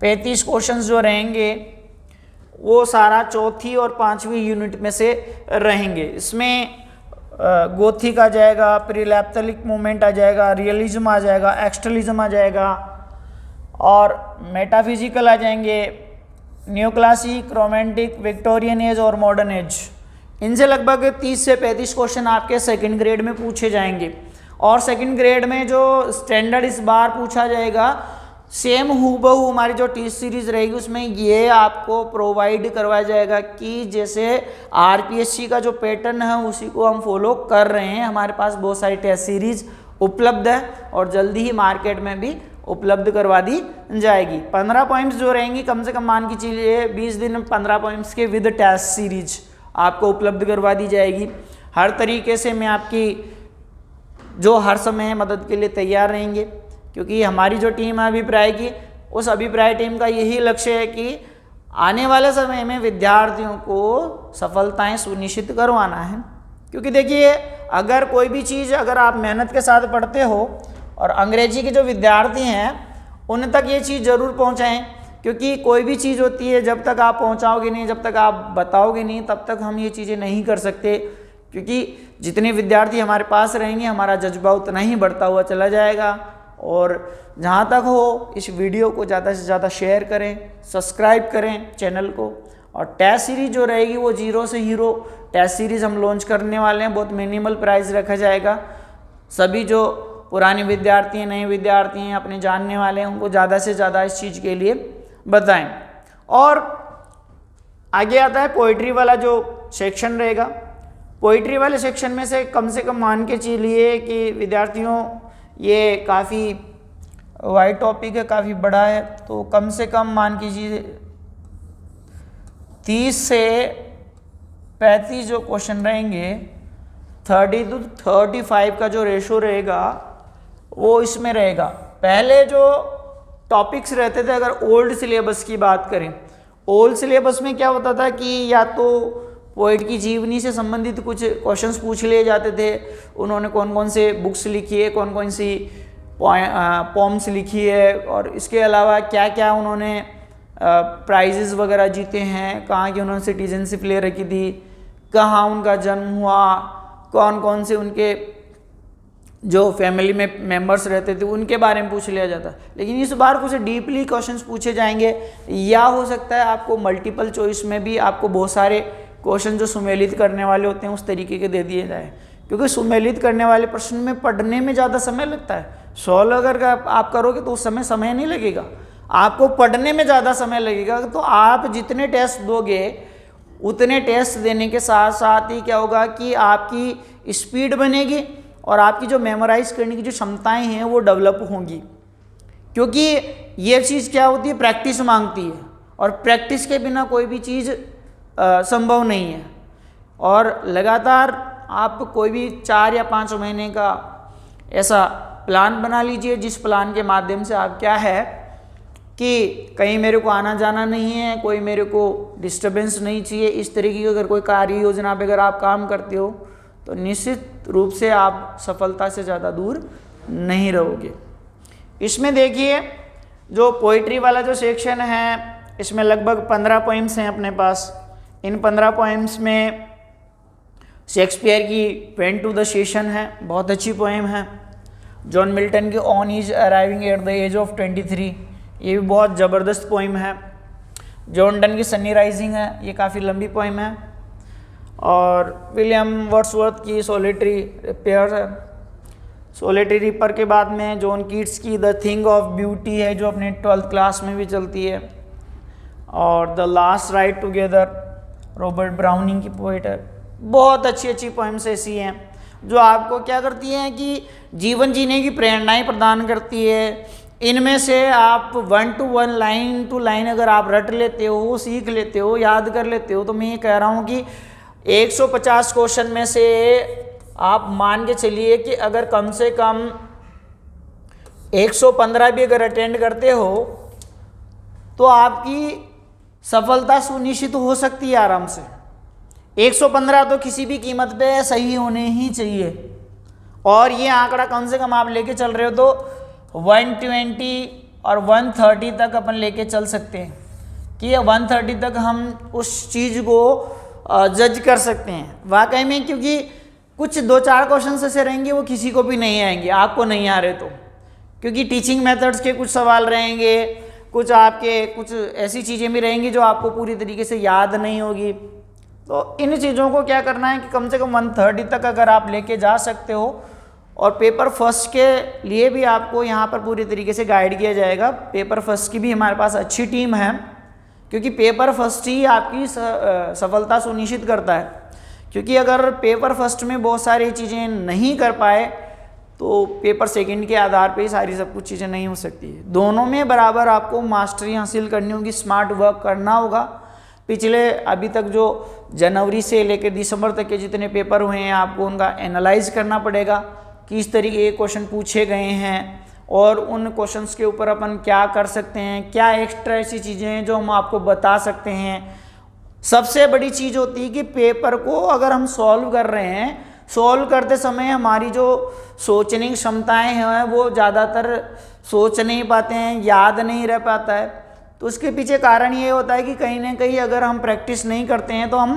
35 क्वेश्चंस जो रहेंगे वो सारा चौथी और 5वीं यूनिट में से रहेंगे। इसमें गोथिक आ जाएगा, प्रीलैप्थलिक मूवमेंट आ जाएगा, रियलिज्म आ जाएगा, एक्सटलिज्म आ जाएगा और मेटाफिजिकल आ जाएंगे, न्योक्लासिक, रोमांटिक, विक्टोरियन एज और मॉडर्न एज। इनसे लगभग 30 से 35 क्वेश्चन आपके सेकंड ग्रेड में पूछे जाएंगे। और सेकंड ग्रेड में जो स्टैंडर्ड इस बार पूछा जाएगा, सेम हूबहू हमारी जो टेस्ट सीरीज रहेगी उसमें ये आपको प्रोवाइड करवाया जाएगा कि जैसे आरपीएससी का जो पैटर्न है उसी को हम फॉलो कर रहे हैं। हमारे पास बहुत सारी टेस्ट सीरीज उपलब्ध है और जल्दी ही मार्केट में भी उपलब्ध करवा दी जाएगी। 15 पॉइंट्स जो रहेंगी, कम से कम मान की चलिए 20 दिन में 15 पॉइंट्स के विद टेस्ट सीरीज आपको उपलब्ध करवा दी जाएगी। हर तरीके से मैं आपकी जो हर समय मदद के लिए तैयार रहेंगे, क्योंकि हमारी जो टीम है अभिप्राय की, उस अभिप्राय टीम का यही लक्ष्य है कि आने वाले समय में विद्यार्थियों को सफलताएं सुनिश्चित करवाना है। क्योंकि देखिए अगर कोई भी चीज़ अगर आप मेहनत के साथ पढ़ते हो, और अंग्रेजी के जो विद्यार्थी हैं उन तक ये चीज़ ज़रूर पहुंचाएं, क्योंकि कोई भी चीज़ होती है जब तक आप पहुंचाओगे नहीं, जब तक आप बताओगे नहीं, तब तक हम ये चीज़ें नहीं कर सकते। क्योंकि जितने विद्यार्थी हमारे पास रहेंगे हमारा जज्बा उतना ही बढ़ता हुआ चला जाएगा। और जहाँ तक हो इस वीडियो को ज़्यादा से ज़्यादा शेयर करें, सब्सक्राइब करें चैनल को। और टेस्ट सीरीज जो रहेगी वो 0 से हीरो टेस्ट सीरीज़ हम लॉन्च करने वाले हैं। बहुत मिनिमल प्राइस रखा जाएगा। सभी जो पुराने विद्यार्थी हैं, नए विद्यार्थी हैं, अपने जानने वाले हैं, उनको ज़्यादा से ज़्यादा इस चीज़ के लिए बताएं। और आगे आता है पोइट्री वाला जो सेक्शन रहेगा। पोइट्री वाले सेक्शन में से कम मान के चलिए कि विद्यार्थियों ये काफ़ी वाइड टॉपिक है, काफ़ी बड़ा है, तो कम से कम मान कीजिए 30 से 35 जो क्वेश्चन रहेंगे, 30 to 35 का जो रेशो रहेगा वो इसमें रहेगा। पहले जो टॉपिक्स रहते थे, अगर ओल्ड सिलेबस की बात करें, ओल्ड सिलेबस में क्या होता था कि या तो पोइट की जीवनी से संबंधित कुछ क्वेश्चंस पूछ लिए जाते थे, उन्होंने कौन कौन से बुक्स लिखी है, कौन कौन सी पोम्स लिखी है, और इसके अलावा क्या क्या उन्होंने प्राइजेस वगैरह जीते हैं, कहाँ की उन्होंने सिटीजनशिप ले रखी थी, कहाँ उनका जन्म हुआ, कौन कौन से उनके जो फैमिली में मेंबर्स रहते थे उनके बारे में पूछ लिया जाता। लेकिन इस बार कुछ डीपली क्वेश्चंस पूछे जाएंगे, या हो सकता है आपको मल्टीपल चॉइस में भी आपको बहुत सारे क्वेश्चन जो सुमेलित करने वाले होते हैं उस तरीके के दे दिए जाए, क्योंकि सुमेलित करने वाले प्रश्न में पढ़ने में ज़्यादा समय लगता है। सॉल्व अगर आप करोगे तो उस समय नहीं लगेगा, आपको पढ़ने में ज़्यादा समय लगेगा। तो आप जितने टेस्ट दोगे उतने टेस्ट देने के साथ साथ ही क्या होगा कि आपकी स्पीड बनेगी और आपकी जो मेमोराइज करने की जो क्षमताएं हैं वो डेवलप होंगी, क्योंकि ये चीज़ क्या होती है, प्रैक्टिस मांगती है, और प्रैक्टिस के बिना कोई भी चीज़ संभव नहीं है। और लगातार आप कोई भी 4 या 5 महीने का ऐसा प्लान बना लीजिए, जिस प्लान के माध्यम से आप क्या है कि कहीं मेरे को आना जाना नहीं है, कोई मेरे को डिस्टर्बेंस नहीं चाहिए, इस तरीके की अगर कोई कार्य योजना पे अगर आप काम करते हो तो निश्चित रूप से आप सफलता से ज़्यादा दूर नहीं रहोगे। इसमें देखिए जो पोइट्री वाला जो सेक्शन है, इसमें लगभग 15 पोइम्स हैं अपने पास। इन 15 पोइम्स में शेक्सपियर की वेन टू द सेशन है, बहुत अच्छी पोएम है। जॉन मिल्टन की on is arriving at the age of 23, ये भी बहुत ज़बरदस्त पोइम है। जॉन डन की सनी राइजिंग है, ये काफ़ी लंबी पोइम है। और विलियम वर्ड्सवर्थ की सोलिटरी रिपेयर है। सोलिटरी रिपर के बाद में जॉन कीट्स की द थिंग ऑफ ब्यूटी है, जो अपने 12th क्लास में भी चलती है। और the last ride together Robert browning की पोइट है। बहुत अच्छी अच्छी पोइम्स ऐसी हैं जो आपको क्या करती हैं कि जीवन जीने की प्रेरणाएं प्रदान करती है। इनमें से आप 1 to 1 लाइन टू लाइन अगर आप रट लेते हो, सीख लेते हो, याद कर लेते हो, तो मैं ये कह रहा हूँ कि 150 क्वेश्चन में से आप मान के चलिए कि अगर कम से कम 115 भी अगर अटेंड करते हो तो आपकी सफलता सुनिश्चित हो सकती है आराम से। 115 तो किसी भी कीमत पे सही होने ही चाहिए, और ये आंकड़ा कम से कम आप लेके चल रहे हो तो 120 और 130 तक अपन लेके चल सकते हैं कि ये 130 तक हम उस चीज़ को जज कर सकते हैं वाकई में, क्योंकि कुछ 2-4 क्वेश्चन ऐसे रहेंगे वो किसी को भी नहीं आएंगे, आपको नहीं आ रहे तो, क्योंकि टीचिंग मेथड्स के कुछ सवाल रहेंगे, कुछ आपके कुछ ऐसी चीज़ें भी रहेंगी जो आपको पूरी तरीके से याद नहीं होगी। तो इन चीज़ों को क्या करना है कि कम से कम 130 तक अगर आप लेके जा सकते हो, और पेपर फर्स्ट के लिए भी आपको यहाँ पर पूरी तरीके से गाइड किया जाएगा। पेपर फर्स्ट की भी हमारे पास अच्छी टीम है, क्योंकि पेपर फर्स्ट ही आपकी सफलता सुनिश्चित करता है। क्योंकि अगर पेपर फर्स्ट में बहुत सारी चीज़ें नहीं कर पाए तो पेपर सेकंड के आधार पे ही सारी सब कुछ चीज़ें नहीं हो सकती है। दोनों में बराबर आपको मास्टरी हासिल करनी होगी, स्मार्ट वर्क करना होगा। पिछले अभी तक जो जनवरी से लेकर दिसंबर तक के जितने पेपर हुए हैं आपको उनका एनालाइज करना पड़ेगा कि इस तरीके के क्वेश्चन पूछे गए हैं और उन क्वेश्चंस के ऊपर अपन क्या कर सकते हैं, क्या एक्स्ट्रा ऐसी चीज़ें हैं जो हम आपको बता सकते हैं। सबसे बड़ी चीज़ होती है कि पेपर को अगर हम सॉल्व कर रहे हैं, सॉल्व करते समय हमारी जो सोचने की क्षमताएं हैं वो ज़्यादातर सोच नहीं पाते हैं, याद नहीं रह पाता है। तो उसके पीछे कारण ये होता है कि कहीं ना कहीं अगर हम प्रैक्टिस नहीं करते हैं तो हम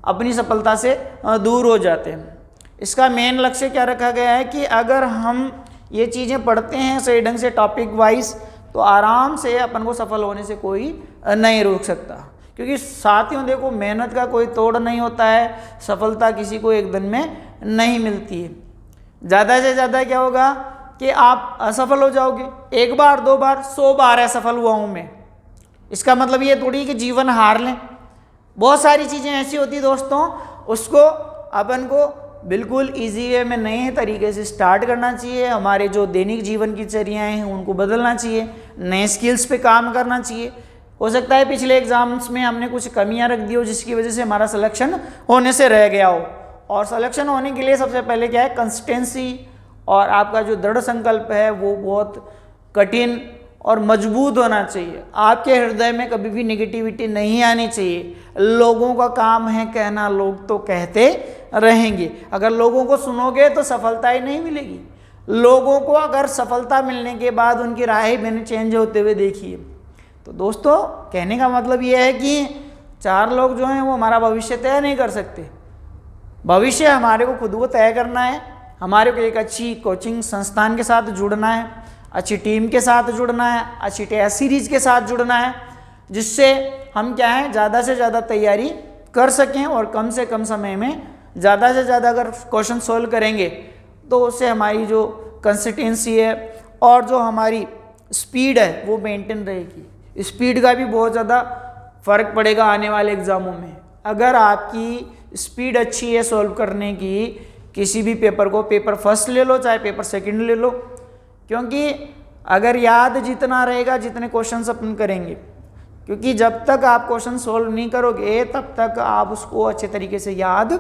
अपनी सफलता से दूर हो जाते हैं। इसका मेन लक्ष्य क्या रखा गया है कि अगर हम ये चीज़ें पढ़ते हैं सही ढंग से टॉपिक वाइज तो आराम से अपन को सफल होने से कोई नहीं रोक सकता। क्योंकि साथियों देखो, मेहनत का कोई तोड़ नहीं होता है, सफलता किसी को एक दिन में नहीं मिलती है। ज़्यादा से ज़्यादा क्या होगा कि आप असफल हो जाओगे, 1 बार 2 बार 100 बार असफल हुआ हूँ मैं, इसका मतलब ये थोड़ी कि जीवन हार लें। बहुत सारी चीज़ें ऐसी होती दोस्तों, उसको अपन को बिल्कुल इजी वे में नए तरीके से स्टार्ट करना चाहिए। हमारे जो दैनिक जीवन की चर्याएँ हैं उनको बदलना चाहिए, नए स्किल्स पे काम करना चाहिए। हो सकता है पिछले एग्जाम्स में हमने कुछ कमियां रख दी हो जिसकी वजह से हमारा सिलेक्शन होने से रह गया हो। और सिलेक्शन होने के लिए सबसे पहले क्या है, कंसिस्टेंसी और आपका जो दृढ़ संकल्प है वो बहुत कठिन और मजबूत होना चाहिए। आपके हृदय में कभी भी नेगेटिविटी नहीं आनी चाहिए। लोगों का काम है कहना, लोग तो कहते रहेंगे। अगर लोगों को सुनोगे तो सफलता ही नहीं मिलेगी। लोगों को अगर सफलता मिलने के बाद उनकी राय मैंने चेंज होते हुए देखी है। तो दोस्तों कहने का मतलब ये है कि 4 लोग जो हैं वो हमारा भविष्य तय नहीं कर सकते। भविष्य हमारे को खुद को तय करना है। हमारे को एक अच्छी कोचिंग संस्थान के साथ जुड़ना है, अच्छी टीम के साथ जुड़ना है, अच्छी टेस्ट सीरीज के साथ जुड़ना है, जिससे हम क्या है ज़्यादा से ज़्यादा तैयारी कर सकें और कम से कम समय में ज़्यादा से ज़्यादा अगर क्वेश्चन सोल्व करेंगे तो उससे हमारी जो कंसिस्टेंसी है और जो हमारी स्पीड है वो मेंटेन रहेगी। स्पीड का भी बहुत ज़्यादा फ़र्क पड़ेगा आने वाले एग्ज़ामों में। अगर आपकी स्पीड अच्छी है सॉल्व करने की, किसी भी पेपर को, पेपर फर्स्ट ले लो चाहे पेपर सेकंड ले लो, क्योंकि अगर याद जितना रहेगा जितने क्वेश्चंस अपन करेंगे, क्योंकि जब तक आप क्वेश्चन सॉल्व नहीं करोगे तब तक आप उसको अच्छे तरीके से याद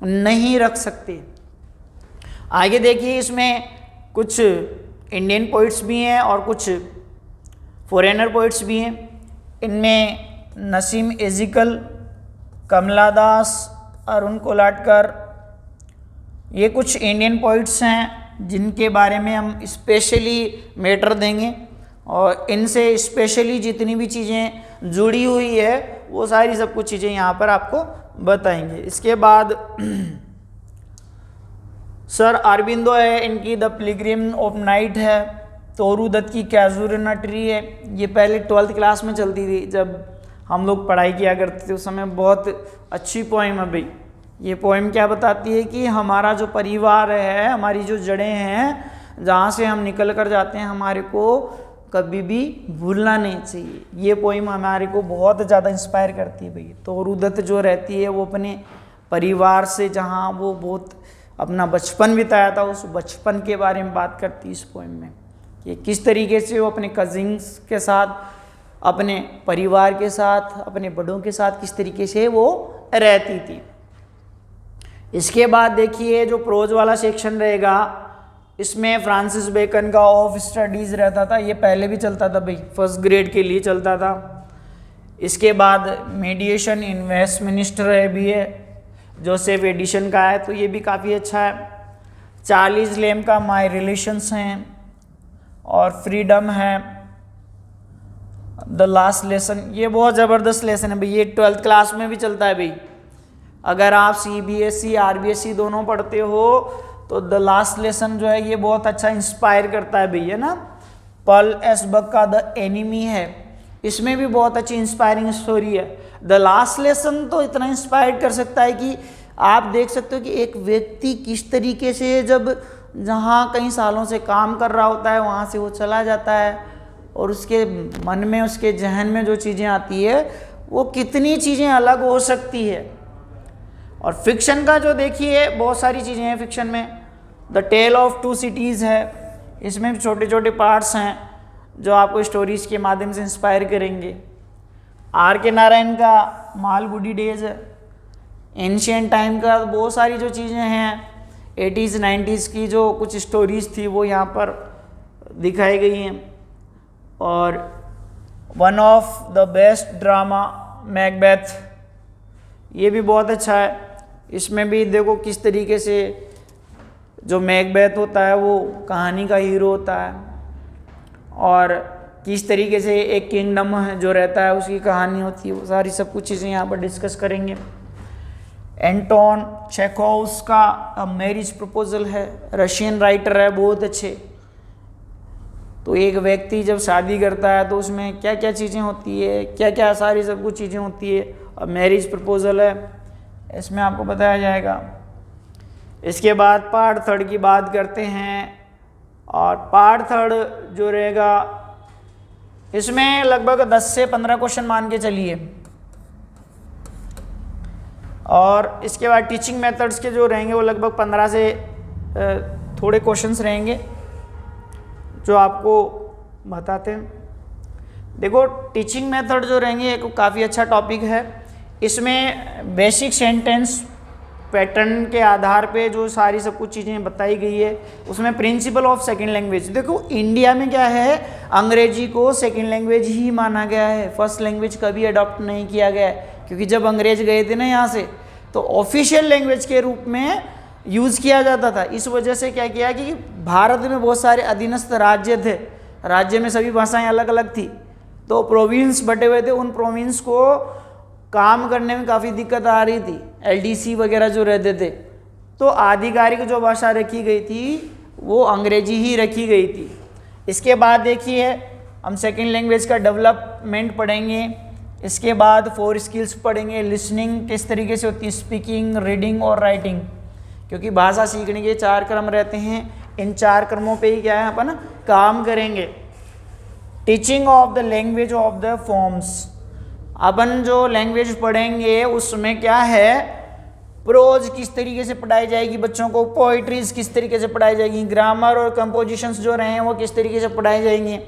नहीं रख सकते। आगे देखिए, इसमें कुछ इंडियन पोइट्स भी हैं और कुछ फॉरेनर पोइट्स भी हैं। इनमें नसीम एजिकल, कमला दास, अरुण कोलाटकर, ये कुछ इंडियन पोइट्स हैं जिनके बारे में हम स्पेशली मैटर देंगे और इनसे स्पेशली जितनी भी चीज़ें जुड़ी हुई है वो सारी सब कुछ चीज़ें यहाँ पर आपको बताएंगे। इसके बाद सर अरबिंदो है, इनकी द पिलग्रिम ऑफ नाइट है। तोरू दत्त की कैजुरना ट्री है। ये पहले 12th क्लास में चलती थी, जब हम लोग पढ़ाई किया करते थे उस समय। बहुत अच्छी पोइम है भाई। ये पोइम क्या बताती है कि हमारा जो परिवार है, हमारी जो जड़ें हैं, जहाँ से हम निकल कर जाते हैं, हमारे को कभी भी भूलना नहीं चाहिए। ये पोइम हमारे को बहुत ज़्यादा इंस्पायर करती है भाई। तोरू दत्त जो रहती है वो अपने परिवार से, जहाँ वो बहुत अपना बचपन बिताया था, उस बचपन के बारे में बात करती है इस पोइम में कि किस तरीके से वो अपने कजिन्स के साथ, अपने परिवार के साथ, अपने बड़ों के साथ किस तरीके से वो रहती थी। इसके बाद देखिए जो प्रोज वाला सेक्शन रहेगा, इसमें फ्रांसिस बेकन का ऑफ स्टडीज़ रहता था। ये पहले भी चलता था भाई, फर्स्ट ग्रेड के लिए चलता था। इसके बाद मीडिएशन इन वेस्टमिनिस्टर है भी है, जोसेफ एडिशन का है, तो ये भी काफ़ी अच्छा है। चार्ल्स लेम का माय रिलेशंस हैं और फ्रीडम है। द लास्ट लेसन, ये बहुत ज़बरदस्त लेसन है भाई। ये 12th क्लास में भी चलता है भाई। अगर आप CBSE RBSE दोनों पढ़ते हो तो द लास्ट लेसन जो है ये बहुत अच्छा इंस्पायर करता है भैया ना। पॉल एस बक का द एनिमी है, इसमें भी बहुत अच्छी इंस्पायरिंग स्टोरी है। द लास्ट लेसन तो इतना इंस्पायर कर सकता है कि आप देख सकते हो कि एक व्यक्ति किस तरीके से जब जहाँ कई सालों से काम कर रहा होता है वहाँ से वो चला जाता है और उसके मन में, उसके जहन में जो चीज़ें आती है वो कितनी चीज़ें अलग हो सकती है। और फिक्शन का जो देखिए बहुत सारी चीज़ें हैं फिक्शन में। द टेल ऑफ 2 सिटीज़ है, इसमें भी छोटे छोटे पार्ट्स हैं जो आपको स्टोरीज के माध्यम से इंस्पायर करेंगे। R.K. नारायण का मालगुडी डेज है। एंशियंट टाइम का बहुत सारी जो चीज़ें हैं 80s 90s की जो कुछ स्टोरीज थी वो यहाँ पर दिखाई गई हैं। और one of the best drama Macbeth, ये भी बहुत अच्छा है। इसमें भी देखो किस तरीके से जो मैकबेथ होता है वो कहानी का हीरो होता है और किस तरीके से एक किंगडम है जो रहता है उसकी कहानी होती है। वो सारी सब कुछ चीज़ें यहाँ पर डिस्कस करेंगे। एंटोन चेखोव्स का अ मैरिज प्रपोजल है, रशियन राइटर है, बहुत अच्छे। तो एक व्यक्ति जब शादी करता है तो उसमें क्या क्या चीज़ें होती है, क्या क्या सारी सब कुछ चीज़ें होती है। और मैरिज प्रपोजल है, इसमें आपको बताया जाएगा। इसके बाद पार्ट 3 की बात करते हैं और पार्ट 3 जो रहेगा इसमें लगभग 10 से 15 क्वेश्चन मान के चलिए। और इसके बाद टीचिंग मेथड्स के जो रहेंगे वो लगभग 15 से थोड़े क्वेश्चंस रहेंगे जो आपको बताते हैं। देखो टीचिंग मेथड जो रहेंगे एक काफ़ी अच्छा टॉपिक है। इसमें बेसिक सेंटेंस पैटर्न के आधार पे जो सारी सब कुछ चीज़ें बताई गई है। उसमें प्रिंसिपल ऑफ सेकंड लैंग्वेज, देखो इंडिया में क्या है, अंग्रेजी को सेकंड लैंग्वेज ही माना गया है, फर्स्ट लैंग्वेज कभी अडॉप्ट नहीं किया गया है। क्योंकि जब अंग्रेज गए थे ना यहाँ से, तो ऑफिशियल लैंग्वेज के रूप में यूज़ किया जाता था। इस वजह से क्या किया कि भारत में बहुत सारे अधीनस्थ राज्य थे, राज्य में सभी भाषाएं अलग अलग थी, तो प्रोविंस बटे हुए थे। उन प्रोविंस को काम करने में काफ़ी दिक्कत आ रही थी, एलडीसी वगैरह जो रहते थे, तो आधिकारिक जो भाषा रखी गई थी वो अंग्रेजी ही रखी गई थी। इसके बाद देखिए हम सेकंड लैंग्वेज का डेवलपमेंट पढ़ेंगे। इसके बाद 4 स्किल्स पढ़ेंगे। लिसनिंग किस तरीके से होती है, स्पीकिंग, रीडिंग और राइटिंग, क्योंकि भाषा सीखने के 4 क्रम रहते हैं। इन 4 क्रमों पे ही क्या है अपन काम करेंगे। Teaching of the language of the forms, अपन जो लैंग्वेज पढ़ेंगे उसमें क्या है, प्रोज किस तरीके से पढ़ाई जाएगी बच्चों को, पोइट्रीज किस तरीके से पढ़ाई जाएगी, ग्रामर और कंपोजिशंस जो रहे हैं वो किस तरीके से पढ़ाई जाएंगी।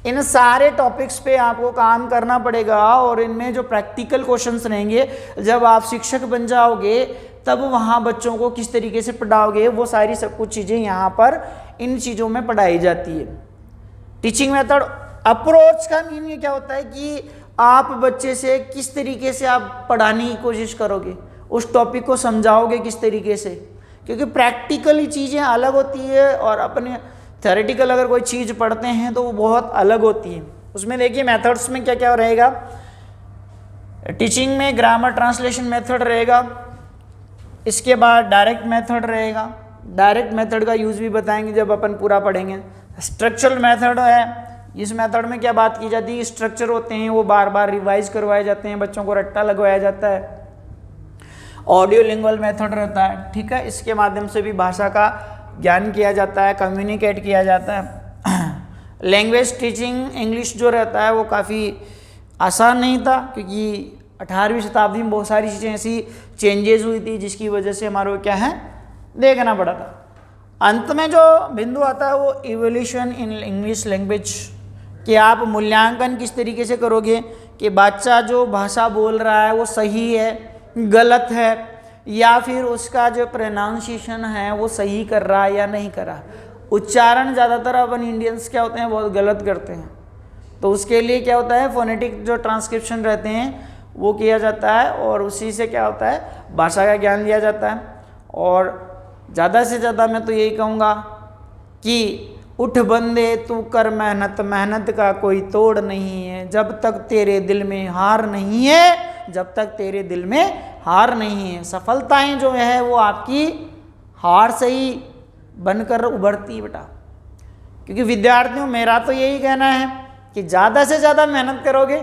इन सारे टॉपिक्स पे आपको काम करना पड़ेगा। और इनमें जो प्रैक्टिकल क्वेश्चंस रहेंगे, जब आप शिक्षक बन जाओगे तब वहाँ बच्चों को किस तरीके से पढ़ाओगे, वो सारी सब कुछ चीज़ें यहाँ पर इन चीज़ों में पढ़ाई जाती है। टीचिंग मेथड अप्रोच का मीनिंग क्या होता है कि आप बच्चे से किस तरीके से आप पढ़ाने की कोशिश करोगे, उस टॉपिक को समझाओगे किस तरीके से, क्योंकि प्रैक्टिकली चीज़ें अलग होती है और अपने थ्योरेटिकल अगर कोई चीज़ पढ़ते हैं तो वो बहुत अलग होती है। उसमें देखिए मेथड्स में क्या क्या रहेगा। टीचिंग में ग्रामर ट्रांसलेशन मेथड रहेगा। इसके बाद डायरेक्ट मेथड रहेगा। डायरेक्ट मेथड का यूज़ भी बताएंगे जब अपन पूरा पढ़ेंगे। स्ट्रक्चरल मेथड है, इस मेथड में क्या बात की जाती है, स्ट्रक्चर होते हैं वो बार बार रिवाइज करवाए जाते हैं, बच्चों को रट्टा लगवाया जाता है। ऑडियो लिंगुअल मेथड रहता है, ठीक है, इसके माध्यम से भी भाषा का ज्ञान किया जाता है, कम्युनिकेट किया जाता है। लैंग्वेज टीचिंग इंग्लिश जो रहता है वो काफ़ी आसान नहीं था, क्योंकि 18वीं शताब्दी में बहुत सारी चीज़ें ऐसी चेंजेस हुई थी जिसकी वजह से हमारे को क्या है देखना पड़ा था। अंत में जो बिंदु आता है वो इवोल्यूशन इन इंग्लिश लैंग्वेज, कि आप मूल्यांकन किस तरीके से करोगे कि बच्चा जो भाषा बोल रहा है वो सही है, गलत है, या फिर उसका जो प्रोनाउंसिएशन है वो सही कर रहा है या नहीं कर रहा। उच्चारण ज़्यादातर अपन इंडियंस क्या होते हैं बहुत गलत करते हैं, तो उसके लिए क्या होता है फोनेटिक जो ट्रांसक्रिप्शन रहते हैं वो किया जाता है और उसी से क्या होता है भाषा का ज्ञान दिया जाता है। और ज़्यादा से ज़्यादा मैं तो यही कहूँगा कि उठ बंदे तू कर मेहनत, मेहनत का कोई तोड़ नहीं है, जब तक तेरे दिल में हार नहीं है, जब तक तेरे दिल में हार नहीं है। सफलताएं जो है वो आपकी हार से ही बनकर उभरती है बेटा। क्योंकि विद्यार्थियों मेरा तो यही कहना है कि ज़्यादा से ज़्यादा मेहनत करोगे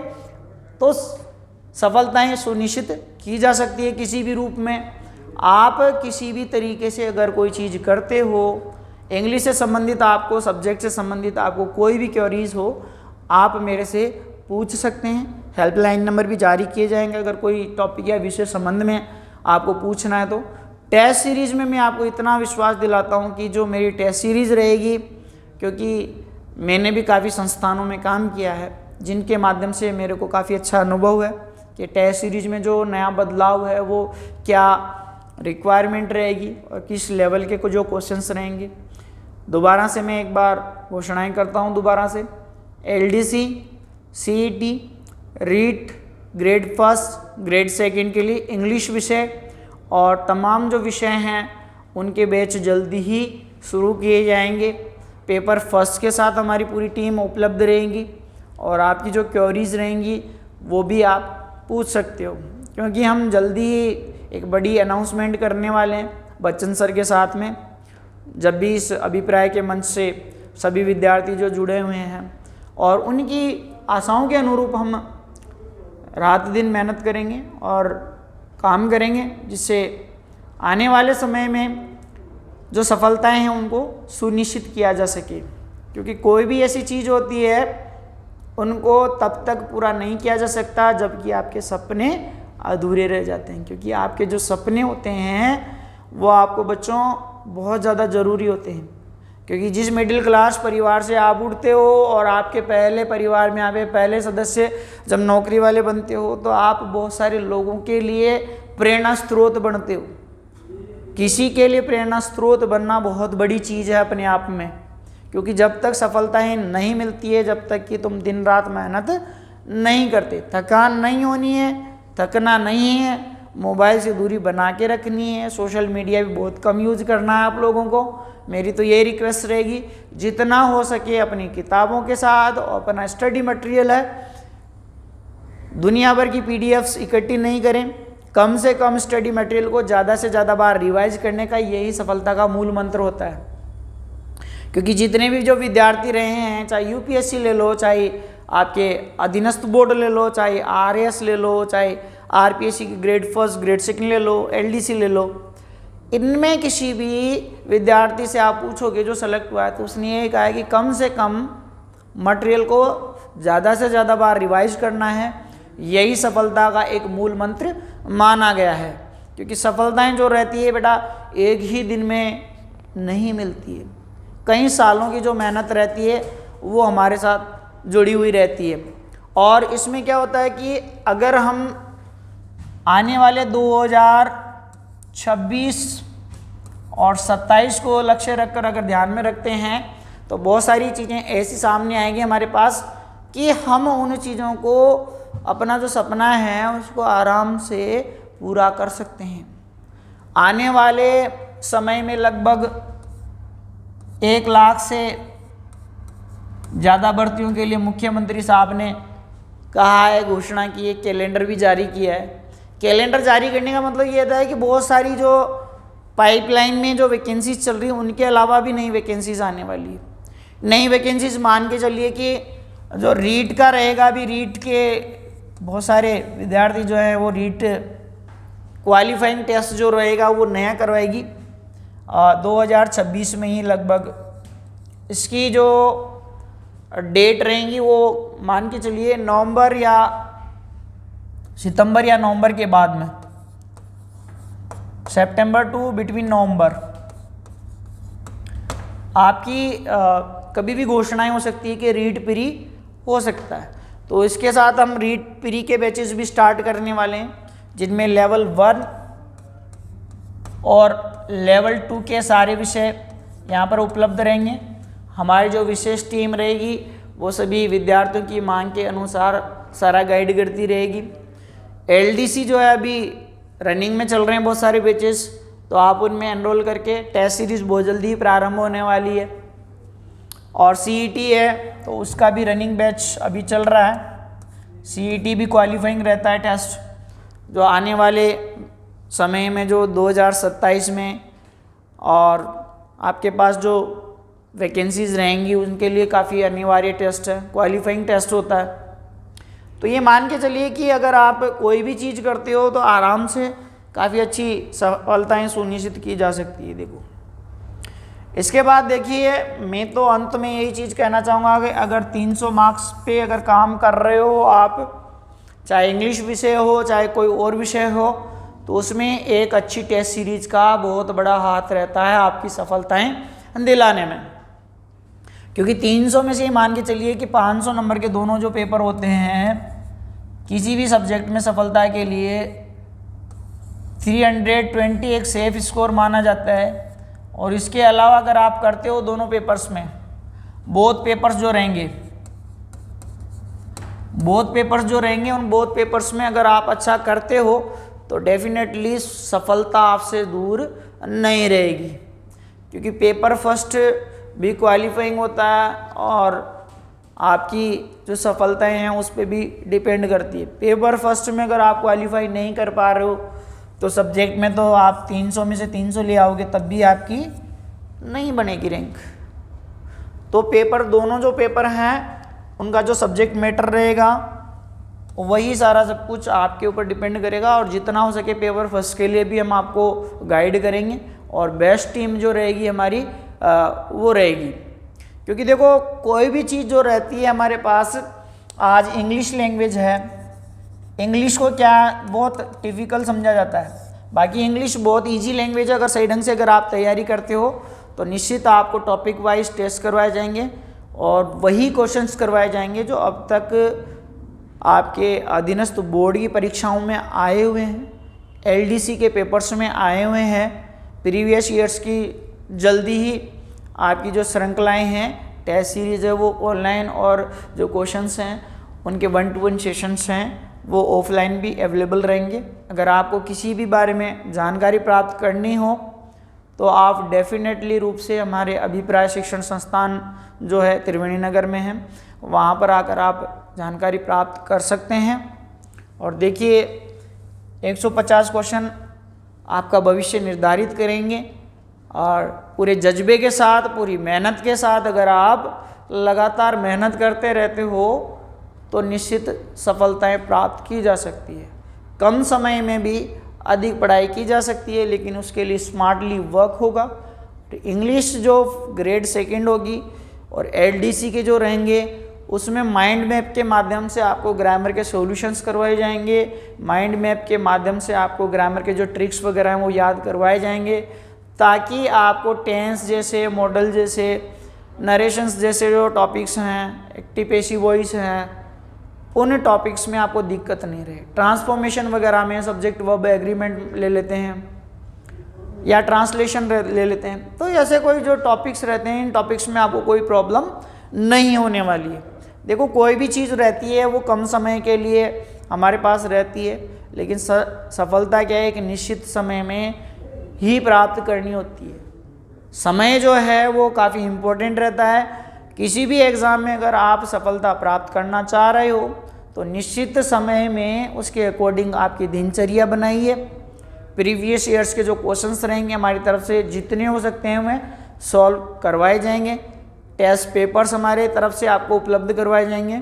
तो सफलताएं सुनिश्चित की जा सकती है किसी भी रूप में। आप किसी भी तरीके से अगर कोई चीज़ करते हो, इंग्लिश से संबंधित आपको, सब्जेक्ट से संबंधित आपको कोई भी क्वेरीज हो, आप मेरे से पूछ सकते हैं। हेल्पलाइन नंबर भी जारी किए जाएंगे अगर कोई टॉपिक या विषय संबंध में आपको पूछना है तो। टेस्ट सीरीज़ में मैं आपको इतना विश्वास दिलाता हूँ कि जो मेरी टेस्ट सीरीज़ रहेगी, क्योंकि मैंने भी काफ़ी संस्थानों में काम किया है जिनके माध्यम से मेरे को काफ़ी अच्छा अनुभव है कि टेस्ट सीरीज़ में जो नया बदलाव है वो क्या रिक्वायरमेंट रहेगी और किस लेवल के जो क्वेश्चंस रहेंगे। दोबारा से मैं एक बार घोषणाएं करता हूं दोबारा से। LDC, CET, REET grade 1, grade 2 के लिए इंग्लिश विषय और तमाम जो विषय हैं उनके बैच जल्दी ही शुरू किए जाएंगे। पेपर फर्स्ट के साथ हमारी पूरी टीम उपलब्ध रहेगी और आपकी जो क्वेरीज रहेंगी वो भी आप पूछ सकते हो, क्योंकि हम जल्दी ही एक बड़ी अनाउंसमेंट करने वाले हैं बच्चन सर के साथ में। जब भी इस अभिप्राय के मंच से सभी विद्यार्थी जो जुड़े हुए हैं और उनकी आशाओं के अनुरूप हम रात दिन मेहनत करेंगे और काम करेंगे, जिससे आने वाले समय में जो सफलताएं हैं उनको सुनिश्चित किया जा सके। क्योंकि कोई भी ऐसी चीज़ होती है उनको तब तक पूरा नहीं किया जा सकता जबकि आपके सपने अधूरे रह जाते हैं। क्योंकि आपके जो सपने होते हैं वो आपको बच्चों बहुत ज़्यादा ज़रूरी होते हैं। क्योंकि जिस मिडिल क्लास परिवार से आप उठते हो और आपके पहले परिवार में आपके पहले सदस्य जब नौकरी वाले बनते हो तो आप बहुत सारे लोगों के लिए प्रेरणा स्रोत बनते हो। किसी के लिए प्रेरणा स्रोत बनना बहुत बड़ी चीज़ है अपने आप में। क्योंकि जब तक सफलताएं नहीं मिलती है, जब तक कि तुम दिन रात मेहनत नहीं करते, थकान नहीं होनी है, थकना नहीं है, मोबाइल से दूरी बना के रखनी है, सोशल मीडिया भी बहुत कम यूज करना है आप लोगों को। मेरी तो ये रिक्वेस्ट रहेगी जितना हो सके अपनी किताबों के साथ और अपना स्टडी मटेरियल है दुनिया भर की पीडीएफ्स इकट्ठी नहीं करें, कम से कम स्टडी मटेरियल को ज़्यादा से ज़्यादा बार रिवाइज करने का यही सफलता का मूल मंत्र होता है। क्योंकि जितने भी जो विद्यार्थी रहे हैं, चाहे यूपीएससी ले लो, चाहे आपके अधीनस्थ बोर्ड ले लो, चाहे आरएएस ले लो, चाहे आरपीएससी की ग्रेड फर्स्ट ग्रेड सेकंड ले लो, एलडीसी ले लो, इनमें किसी भी विद्यार्थी से आप पूछोगे जो सेलेक्ट हुआ है तो उसने ये कहा है कि कम से कम मटेरियल को ज़्यादा से ज़्यादा बार रिवाइज करना है। यही सफलता का एक मूल मंत्र माना गया है। क्योंकि सफलताएं जो रहती है बेटा एक ही दिन में नहीं मिलती है, कई सालों की जो मेहनत रहती है वो हमारे साथ जुड़ी हुई रहती है। और इसमें क्या होता है कि अगर हम आने वाले 2026 और 27 को लक्ष्य रखकर अगर ध्यान में रखते हैं तो बहुत सारी चीज़ें ऐसी सामने आएंगी हमारे पास कि हम उन चीज़ों को अपना जो सपना है उसको आराम से पूरा कर सकते हैं। आने वाले समय में लगभग 1 लाख से ज़्यादा भर्तियों के लिए मुख्यमंत्री साहब ने कहा है, घोषणा की है, कैलेंडर भी जारी किया है। कैलेंडर जारी करने का मतलब ये था कि बहुत सारी जो पाइपलाइन में जो वैकेंसीज चल रही हैं उनके अलावा भी नई वैकेंसीज आने वाली है। नई वैकेंसीज मान के चलिए कि जो रीट का रहेगा, अभी रीट के बहुत सारे विद्यार्थी जो हैं वो रीट क्वालिफाइंग टेस्ट जो रहेगा वो नया करवाएगी 2026 में ही लगभग। इसकी जो डेट रहेंगी वो मान के चलिए नवंबर या सितंबर या नवंबर के बाद में, सितंबर टू बिटवीन नवंबर आपकी कभी भी घोषणाएं हो सकती है कि रीट प्री हो सकता है। तो इसके साथ हम रीट प्री के बैचेस भी स्टार्ट करने वाले हैं जिनमें लेवल 1 और लेवल 2 के सारे विषय यहाँ पर उपलब्ध रहेंगे। हमारी जो विशेष टीम रहेगी वो सभी विद्यार्थियों की मांग के अनुसार सारा गाइड करती रहेगी। एलडीसी जो है अभी रनिंग में चल रहे हैं बहुत सारे बैचेस, तो आप उनमें एनरोल करके टेस्ट सीरीज बहुत जल्दी ही प्रारंभ होने वाली है। और सीईटी है तो उसका भी रनिंग बैच अभी चल रहा है। सीईटी भी क्वालिफाइंग रहता है टेस्ट जो आने वाले समय में जो 2027 में और आपके पास जो वैकेंसीज रहेंगी उनके लिए काफ़ी अनिवार्य टेस्ट है, क्वालिफाइंग टेस्ट होता है। तो ये मान के चलिए कि अगर आप कोई भी चीज़ करते हो तो आराम से काफ़ी अच्छी सफलताएं सुनिश्चित की जा सकती है। देखो इसके बाद देखिए, मैं तो अंत में यही चीज़ कहना चाहूँगा कि अगर 300 मार्क्स पे अगर काम कर रहे हो आप, चाहे इंग्लिश विषय हो चाहे कोई और विषय हो, तो उसमें एक अच्छी टेस्ट सीरीज का बहुत बड़ा हाथ रहता है आपकी सफलताएं दिलाने में। क्योंकि 300 में से ही मान के चलिए कि 500 नंबर के दोनों जो पेपर होते हैं किसी भी सब्जेक्ट में सफलता के लिए 320 एक सेफ स्कोर माना जाता है। और इसके अलावा अगर आप करते हो दोनों पेपर्स में, बोथ पेपर्स जो रहेंगे उन बोथ पेपर्स में अगर आप अच्छा करते हो तो डेफिनेटली सफलता आपसे दूर नहीं रहेगी। क्योंकि पेपर फर्स्ट भी क्वालिफाइंग होता है और आपकी जो सफलताएं हैं उस पर भी डिपेंड करती है। पेपर फर्स्ट में अगर आप क्वालिफाई नहीं कर पा रहे हो तो सब्जेक्ट में तो आप 300 में से 300 ले आओगे तब भी आपकी नहीं बनेगी रैंक। तो पेपर दोनों जो पेपर हैं उनका जो सब्जेक्ट मैटर रहेगा वही सारा सब कुछ आपके ऊपर डिपेंड करेगा। और जितना हो सके पेपर फर्स्ट के लिए भी हम आपको गाइड करेंगे और बेस्ट टीम जो रहेगी हमारी वो रहेगी। क्योंकि देखो कोई भी चीज़ जो रहती है हमारे पास आज इंग्लिश लैंग्वेज है। इंग्लिश को क्या बहुत डिफ़िकल्ट समझा जाता है, बाकी इंग्लिश बहुत इजी लैंग्वेज है। अगर सही ढंग से अगर आप तैयारी करते हो तो निश्चित आपको टॉपिक वाइज टेस्ट करवाए जाएंगे और वही क्वेश्चंस करवाए जाएंगे जो अब तक आपके अधीनस्थ बोर्ड की परीक्षाओं में आए हुए हैं, एलडीसी के पेपर्स में आए हुए हैं। प्रीवियस ईयर्स की जल्दी ही आपकी जो श्रृंखलाएँ हैं, टेस्ट सीरीज़ है, वो ऑनलाइन और जो क्वेश्चंस हैं उनके 1-to-1 सेशंस हैं वो ऑफलाइन भी अवेलेबल रहेंगे। अगर आपको किसी भी बारे में जानकारी प्राप्त करनी हो तो आप डेफिनेटली रूप से हमारे अभिप्राय शिक्षण संस्थान जो है त्रिवेणी नगर में है, वहाँ पर आकर आप जानकारी प्राप्त कर सकते हैं। और देखिए 150 क्वेश्चन आपका भविष्य निर्धारित करेंगे और पूरे जज्बे के साथ, पूरी मेहनत के साथ अगर आप लगातार मेहनत करते रहते हो तो निश्चित सफलताएं प्राप्त की जा सकती है। कम समय में भी अधिक पढ़ाई की जा सकती है, लेकिन उसके लिए स्मार्टली वर्क होगा। तो इंग्लिश जो ग्रेड 2 होगी और एलडीसी के जो रहेंगे उसमें माइंड मैप के माध्यम से आपको ग्रामर के सॉल्यूशंस करवाए जाएंगे। माइंड मैप के माध्यम से आपको ग्रामर के जो ट्रिक्स वगैरह हैं वो याद करवाए जाएंगे, ताकि आपको टेंस जैसे, मॉडल जैसे, नरेशंस जैसे जो टॉपिक्स हैं, एक्टिव पैसिव वॉइस हैं, उन टॉपिक्स में आपको दिक्कत नहीं रहे। ट्रांसफॉर्मेशन वगैरह में सब्जेक्ट वर्ब एग्रीमेंट ले लेते हैं या ट्रांसलेशन ले लेते हैं, तो ऐसे कोई जो टॉपिक्स रहते हैं इन टॉपिक्स में आपको कोई प्रॉब्लम नहीं होने वाली है। देखो कोई भी चीज़ रहती है वो कम समय के लिए हमारे पास रहती है, लेकिन सफलता क्या है, एक निश्चित समय में ही प्राप्त करनी होती है। समय जो है वो काफ़ी इम्पोर्टेंट रहता है। किसी भी एग्ज़ाम में अगर आप सफलता प्राप्त करना चाह रहे हो तो निश्चित समय में उसके अकॉर्डिंग आपकी दिनचर्या बनाइए। प्रीवियस ईयर्स के जो क्वेश्चंस रहेंगे हमारी तरफ से जितने हो सकते हैं उन्हें सॉल्व करवाए जाएंगे। टेस्ट पेपर्स हमारे तरफ से आपको उपलब्ध करवाए जाएंगे।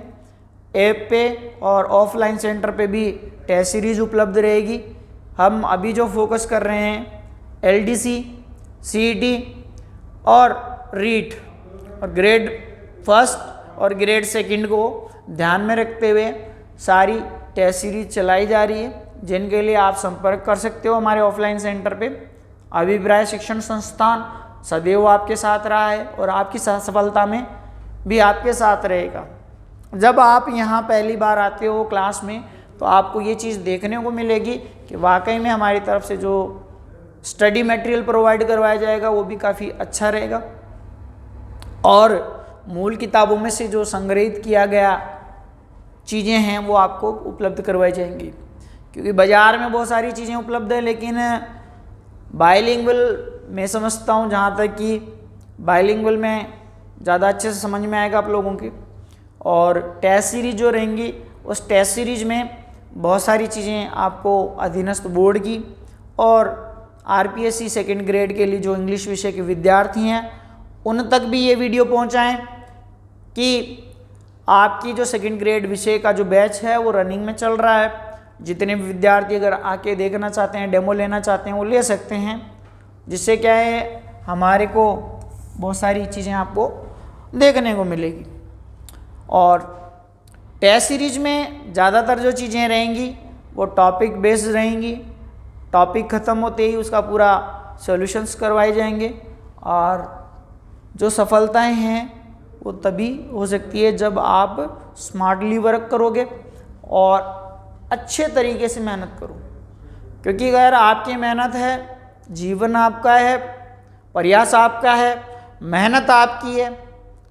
ऐप पे और ऑफलाइन सेंटर पे भी टेस्ट सीरीज उपलब्ध रहेगी। हम अभी जो फोकस कर रहे हैं एलडीसी, सीईटी और रीट और ग्रेड 1 और ग्रेड 2 को ध्यान में रखते हुए सारी टेस्ट सीरीज चलाई जा रही है, जिनके लिए आप संपर्क कर सकते हो हमारे ऑफलाइन सेंटर पे। अभिप्राय शिक्षण संस्थान सदैव आपके साथ रहा है और आपकी सफलता में भी आपके साथ रहेगा। जब आप यहाँ पहली बार आते हो क्लास में तो आपको ये चीज़ देखने को मिलेगी कि वाकई में हमारी तरफ से जो स्टडी मटेरियल प्रोवाइड करवाया जाएगा वो भी काफ़ी अच्छा रहेगा और मूल किताबों में से जो संग्रहित किया गया चीज़ें हैं वो आपको उपलब्ध करवाई जाएंगी। क्योंकि बाज़ार में बहुत सारी चीज़ें उपलब्ध है, लेकिन बाइलिंगुअल मैं समझता हूँ जहाँ तक कि बाइलिंगुअल में ज़्यादा अच्छे से समझ में आएगा आप लोगों के। और टेस्ट सीरीज जो रहेंगी उस टेस्ट सीरीज में बहुत सारी चीज़ें आपको अधीनस्थ बोर्ड की और आरपीएससी 2nd ग्रेड के लिए जो इंग्लिश विषय के विद्यार्थी हैं उन तक भी ये वीडियो पहुंचाएं कि आपकी जो 2nd ग्रेड विषय का जो बैच है वो रनिंग में चल रहा है। जितने भी विद्यार्थी अगर आके देखना चाहते हैं, डेमो लेना चाहते हैं, वो ले सकते हैं। जिससे क्या है हमारे को बहुत सारी चीज़ें आपको देखने को मिलेगी। और टेस्ट सीरीज में ज़्यादातर जो चीज़ें रहेंगी वो टॉपिक बेस्ड रहेंगी। टॉपिक ख़त्म होते ही उसका पूरा सॉल्यूशंस करवाए जाएंगे और जो सफलताएं हैं वो तभी हो सकती है जब आप स्मार्टली वर्क करोगे और अच्छे तरीके से मेहनत करो। क्योंकि अगर आपकी मेहनत है, जीवन आपका है, प्रयास आपका है, मेहनत आपकी है,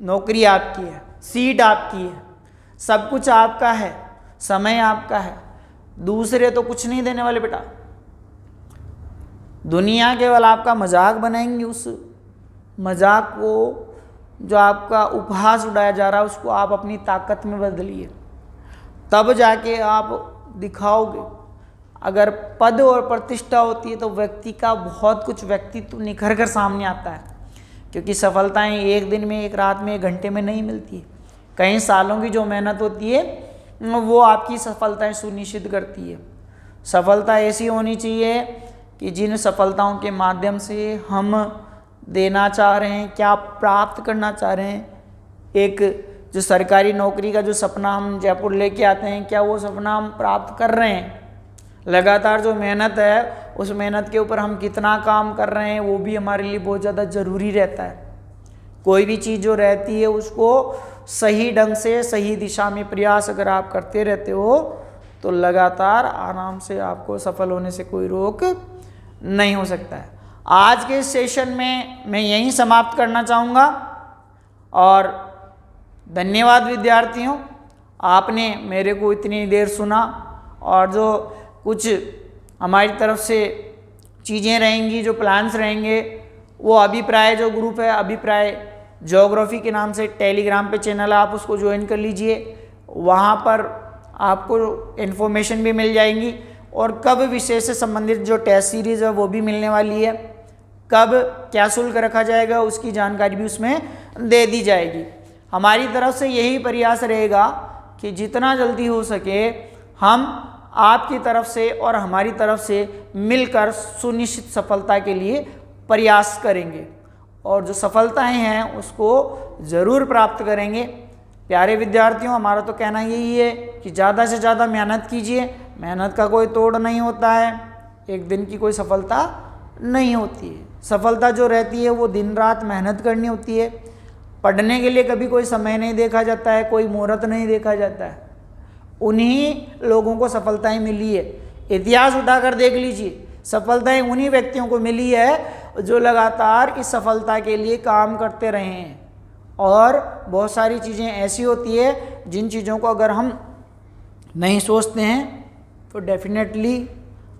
नौकरी आपकी है, सीट आपकी है, सब कुछ आपका है, समय आपका है, दूसरे तो कुछ नहीं देने वाले बेटा। दुनिया केवल आपका मजाक बनाएंगी। उस मजाक को जो आपका उपहास उड़ाया जा रहा है उसको आप अपनी ताकत में बदलिए, तब जाके आप दिखाओगे। अगर पद और प्रतिष्ठा होती है तो व्यक्ति का बहुत कुछ व्यक्तित्व निखर कर सामने आता है। क्योंकि सफलताएं एक दिन में, एक रात में, एक घंटे में नहीं मिलती। कई सालों की जो मेहनत होती है वो आपकी सफलताएं सुनिश्चित करती है। सफलता ऐसी होनी चाहिए कि जिन सफलताओं के माध्यम से हम देना चाह रहे हैं, क्या प्राप्त करना चाह रहे हैं, एक जो सरकारी नौकरी का जो सपना हम जयपुर लेके आते हैं, क्या वो सपना हम प्राप्त कर रहे हैं? लगातार जो मेहनत है उस मेहनत के ऊपर हम कितना काम कर रहे हैं, वो भी हमारे लिए बहुत ज़्यादा ज़रूरी रहता है। कोई भी चीज़ जो रहती है उसको सही ढंग से सही दिशा में प्रयास अगर आप करते रहते हो तो लगातार आराम से आपको सफल होने से कोई रोक नहीं हो सकता है। आज के सेशन में मैं यहीं समाप्त करना चाहूँगा और धन्यवाद विद्यार्थियों, आपने मेरे को इतनी देर सुना और जो कुछ हमारी तरफ से चीज़ें रहेंगी, जो प्लान्स रहेंगे, वो अभिप्राय जो ग्रुप है अभिप्राय ज्योग्राफी के नाम से टेलीग्राम पे चैनल है, आप उसको ज्वाइन कर लीजिए। वहाँ पर आपको इन्फॉर्मेशन भी मिल जाएंगी और कब विषय से संबंधित जो टेस्ट सीरीज़ है वो भी मिलने वाली है, कब क्या शुल्क रखा जाएगा उसकी जानकारी भी उसमें दे दी जाएगी। हमारी तरफ से यही प्रयास रहेगा कि जितना जल्दी हो सके हम आपकी तरफ से और हमारी तरफ से मिलकर सुनिश्चित सफलता के लिए प्रयास करेंगे और जो सफलताएं हैं उसको ज़रूर प्राप्त करेंगे। प्यारे विद्यार्थियों, हमारा तो कहना यही है कि ज़्यादा से ज़्यादा मेहनत कीजिए। मेहनत का कोई तोड़ नहीं होता है, एक दिन की कोई सफलता नहीं होती है। सफलता जो रहती है वो दिन रात मेहनत करनी होती है। पढ़ने के लिए कभी कोई समय नहीं देखा जाता है, कोई मुहूर्त नहीं देखा जाता है। उन्हीं लोगों को सफलताएं मिली है। इतिहास उठाकर देख लीजिए, सफलताएं उन्हीं व्यक्तियों को मिली है जो लगातार इस सफलता के लिए काम करते रहे हैं। और बहुत सारी चीज़ें ऐसी होती है जिन चीज़ों को अगर हम नहीं सोचते हैं तो डेफिनेटली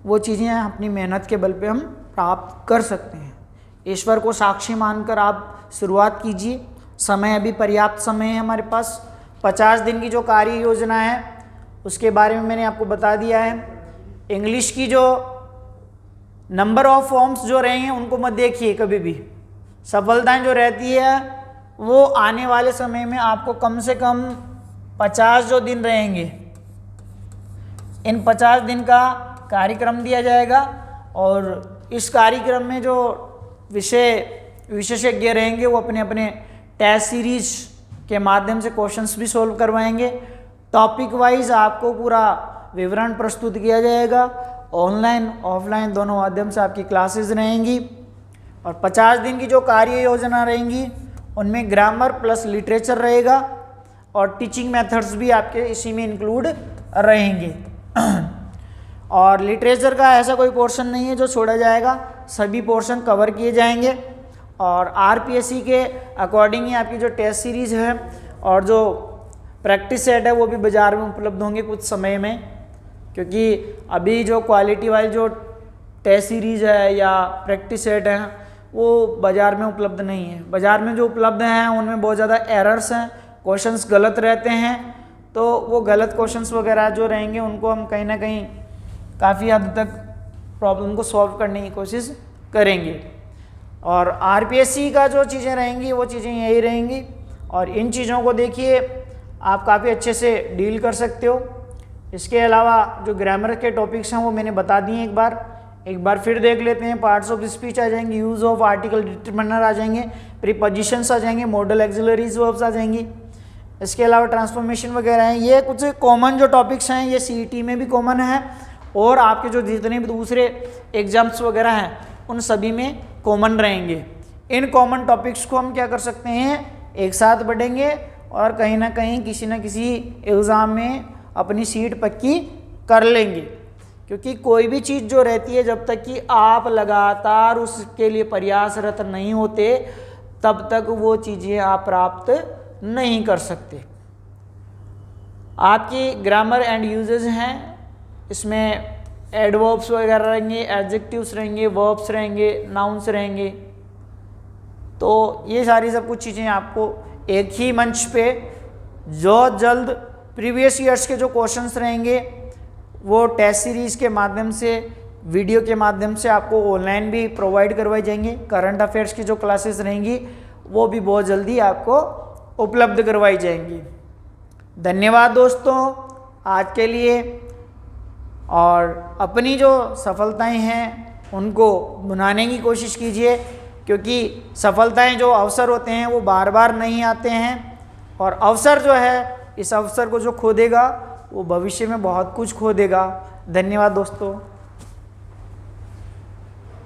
वो चीज़ें अपनी मेहनत के बल पे हम प्राप्त कर सकते हैं। ईश्वर को साक्षी मानकर आप शुरुआत कीजिए। समय अभी पर्याप्त समय है हमारे पास। 50 दिन की जो कार्य योजना है उसके बारे में मैंने आपको बता दिया है। इंग्लिश की जो नंबर ऑफ फॉर्म्स जो रहे हैं उनको मत देखिए कभी भी। सफलताएं जो रहती है वो आने वाले समय में आपको कम से कम 50 जो दिन रहेंगे, इन 50 दिन का कार्यक्रम दिया जाएगा और इस कार्यक्रम में जो विशेषज्ञ रहेंगे वो अपने अपने टेस्ट सीरीज के माध्यम से क्वेश्चंस भी सोल्व करवाएंगे। टॉपिक वाइज आपको पूरा विवरण प्रस्तुत किया जाएगा। ऑनलाइन ऑफलाइन दोनों माध्यम से आपकी क्लासेस रहेंगी और 50 दिन की जो कार्य योजना रहेंगी उनमें ग्रामर प्लस लिटरेचर रहेगा और टीचिंग मेथड्स भी आपके इसी में इंक्लूड रहेंगे। और लिटरेचर का ऐसा कोई पोर्शन नहीं है जो छोड़ा जाएगा, सभी पोर्शन कवर किए जाएंगे। और आरपीएससी के अकॉर्डिंग ही आपकी जो टेस्ट सीरीज़ है और जो प्रैक्टिस सेट है वो भी बाज़ार में उपलब्ध होंगे कुछ समय में, क्योंकि अभी जो क्वालिटी वाली जो टेस्ट सीरीज़ है या प्रैक्टिस सेट है वो बाज़ार में उपलब्ध नहीं है। बाज़ार में जो उपलब्ध हैं उनमें बहुत ज़्यादा एरर्स हैं, क्वेश्चंस गलत रहते हैं। तो वो गलत क्वेश्चंस वगैरह जो रहेंगे उनको हम कहीं ना कहीं काफ़ी हद तक प्रॉब्लम को सॉल्व करने की कोशिश करेंगे। और आरपीएससी का जो चीज़ें रहेंगी वो चीज़ें यही रहेंगी और इन चीज़ों को देखिए आप काफ़ी अच्छे से डील कर सकते हो। इसके अलावा जो ग्रामर के टॉपिक्स हैं वो मैंने बता दिए एक बार फिर देख लेते हैं। पार्ट्स ऑफ स्पीच आ जाएंगे, यूज़ ऑफ आर्टिकल डिटरमिनर आ जाएंगे, प्रीपोजिशंस आ जाएंगे, मॉडल एक्सिलरीज वर्ब्स आ जाएंगी। इसके अलावा ट्रांसफॉर्मेशन वगैरह हैं। ये कुछ कॉमन जो टॉपिक्स हैं ये सीईटी में भी कॉमन है और आपके जो जितने भी दूसरे एग्जाम्स वगैरह हैं उन सभी में कॉमन रहेंगे। इन कॉमन टॉपिक्स को हम क्या कर सकते हैं, एक साथ बढ़ेंगे और कहीं ना कहीं किसी न किसी एग्ज़ाम में अपनी सीट पक्की कर लेंगे। क्योंकि कोई भी चीज़ जो रहती है जब तक कि आप लगातार उसके लिए प्रयासरत नहीं होते तब तक वो चीज़ें आप प्राप्त नहीं कर सकते। आपकी ग्रामर एंड यूजेज हैं, इसमें एडवर्ब्स वगैरह रहेंगे, एडजेक्टिव्स रहेंगे, वर्ब्स रहेंगे, नाउन्स रहेंगे। तो ये सारी सब कुछ चीज़ें आपको एक ही मंच पे जो जल्द प्रीवियस ईयर्स के जो क्वेश्चंस रहेंगे वो टेस्ट सीरीज़ के माध्यम से वीडियो के माध्यम से आपको ऑनलाइन भी प्रोवाइड करवाई जाएंगे। करंट अफेयर्स की जो क्लासेस रहेंगी वो भी बहुत जल्दी आपको उपलब्ध करवाई जाएंगी। धन्यवाद दोस्तों आज के लिए। और अपनी जो सफलताएं हैं उनको बनाने की कोशिश कीजिए, क्योंकि सफलताएं जो अवसर होते हैं वो बार बार नहीं आते हैं। और अवसर जो है, इस अवसर को जो खो देगा वो भविष्य में बहुत कुछ खो देगा। धन्यवाद दोस्तों।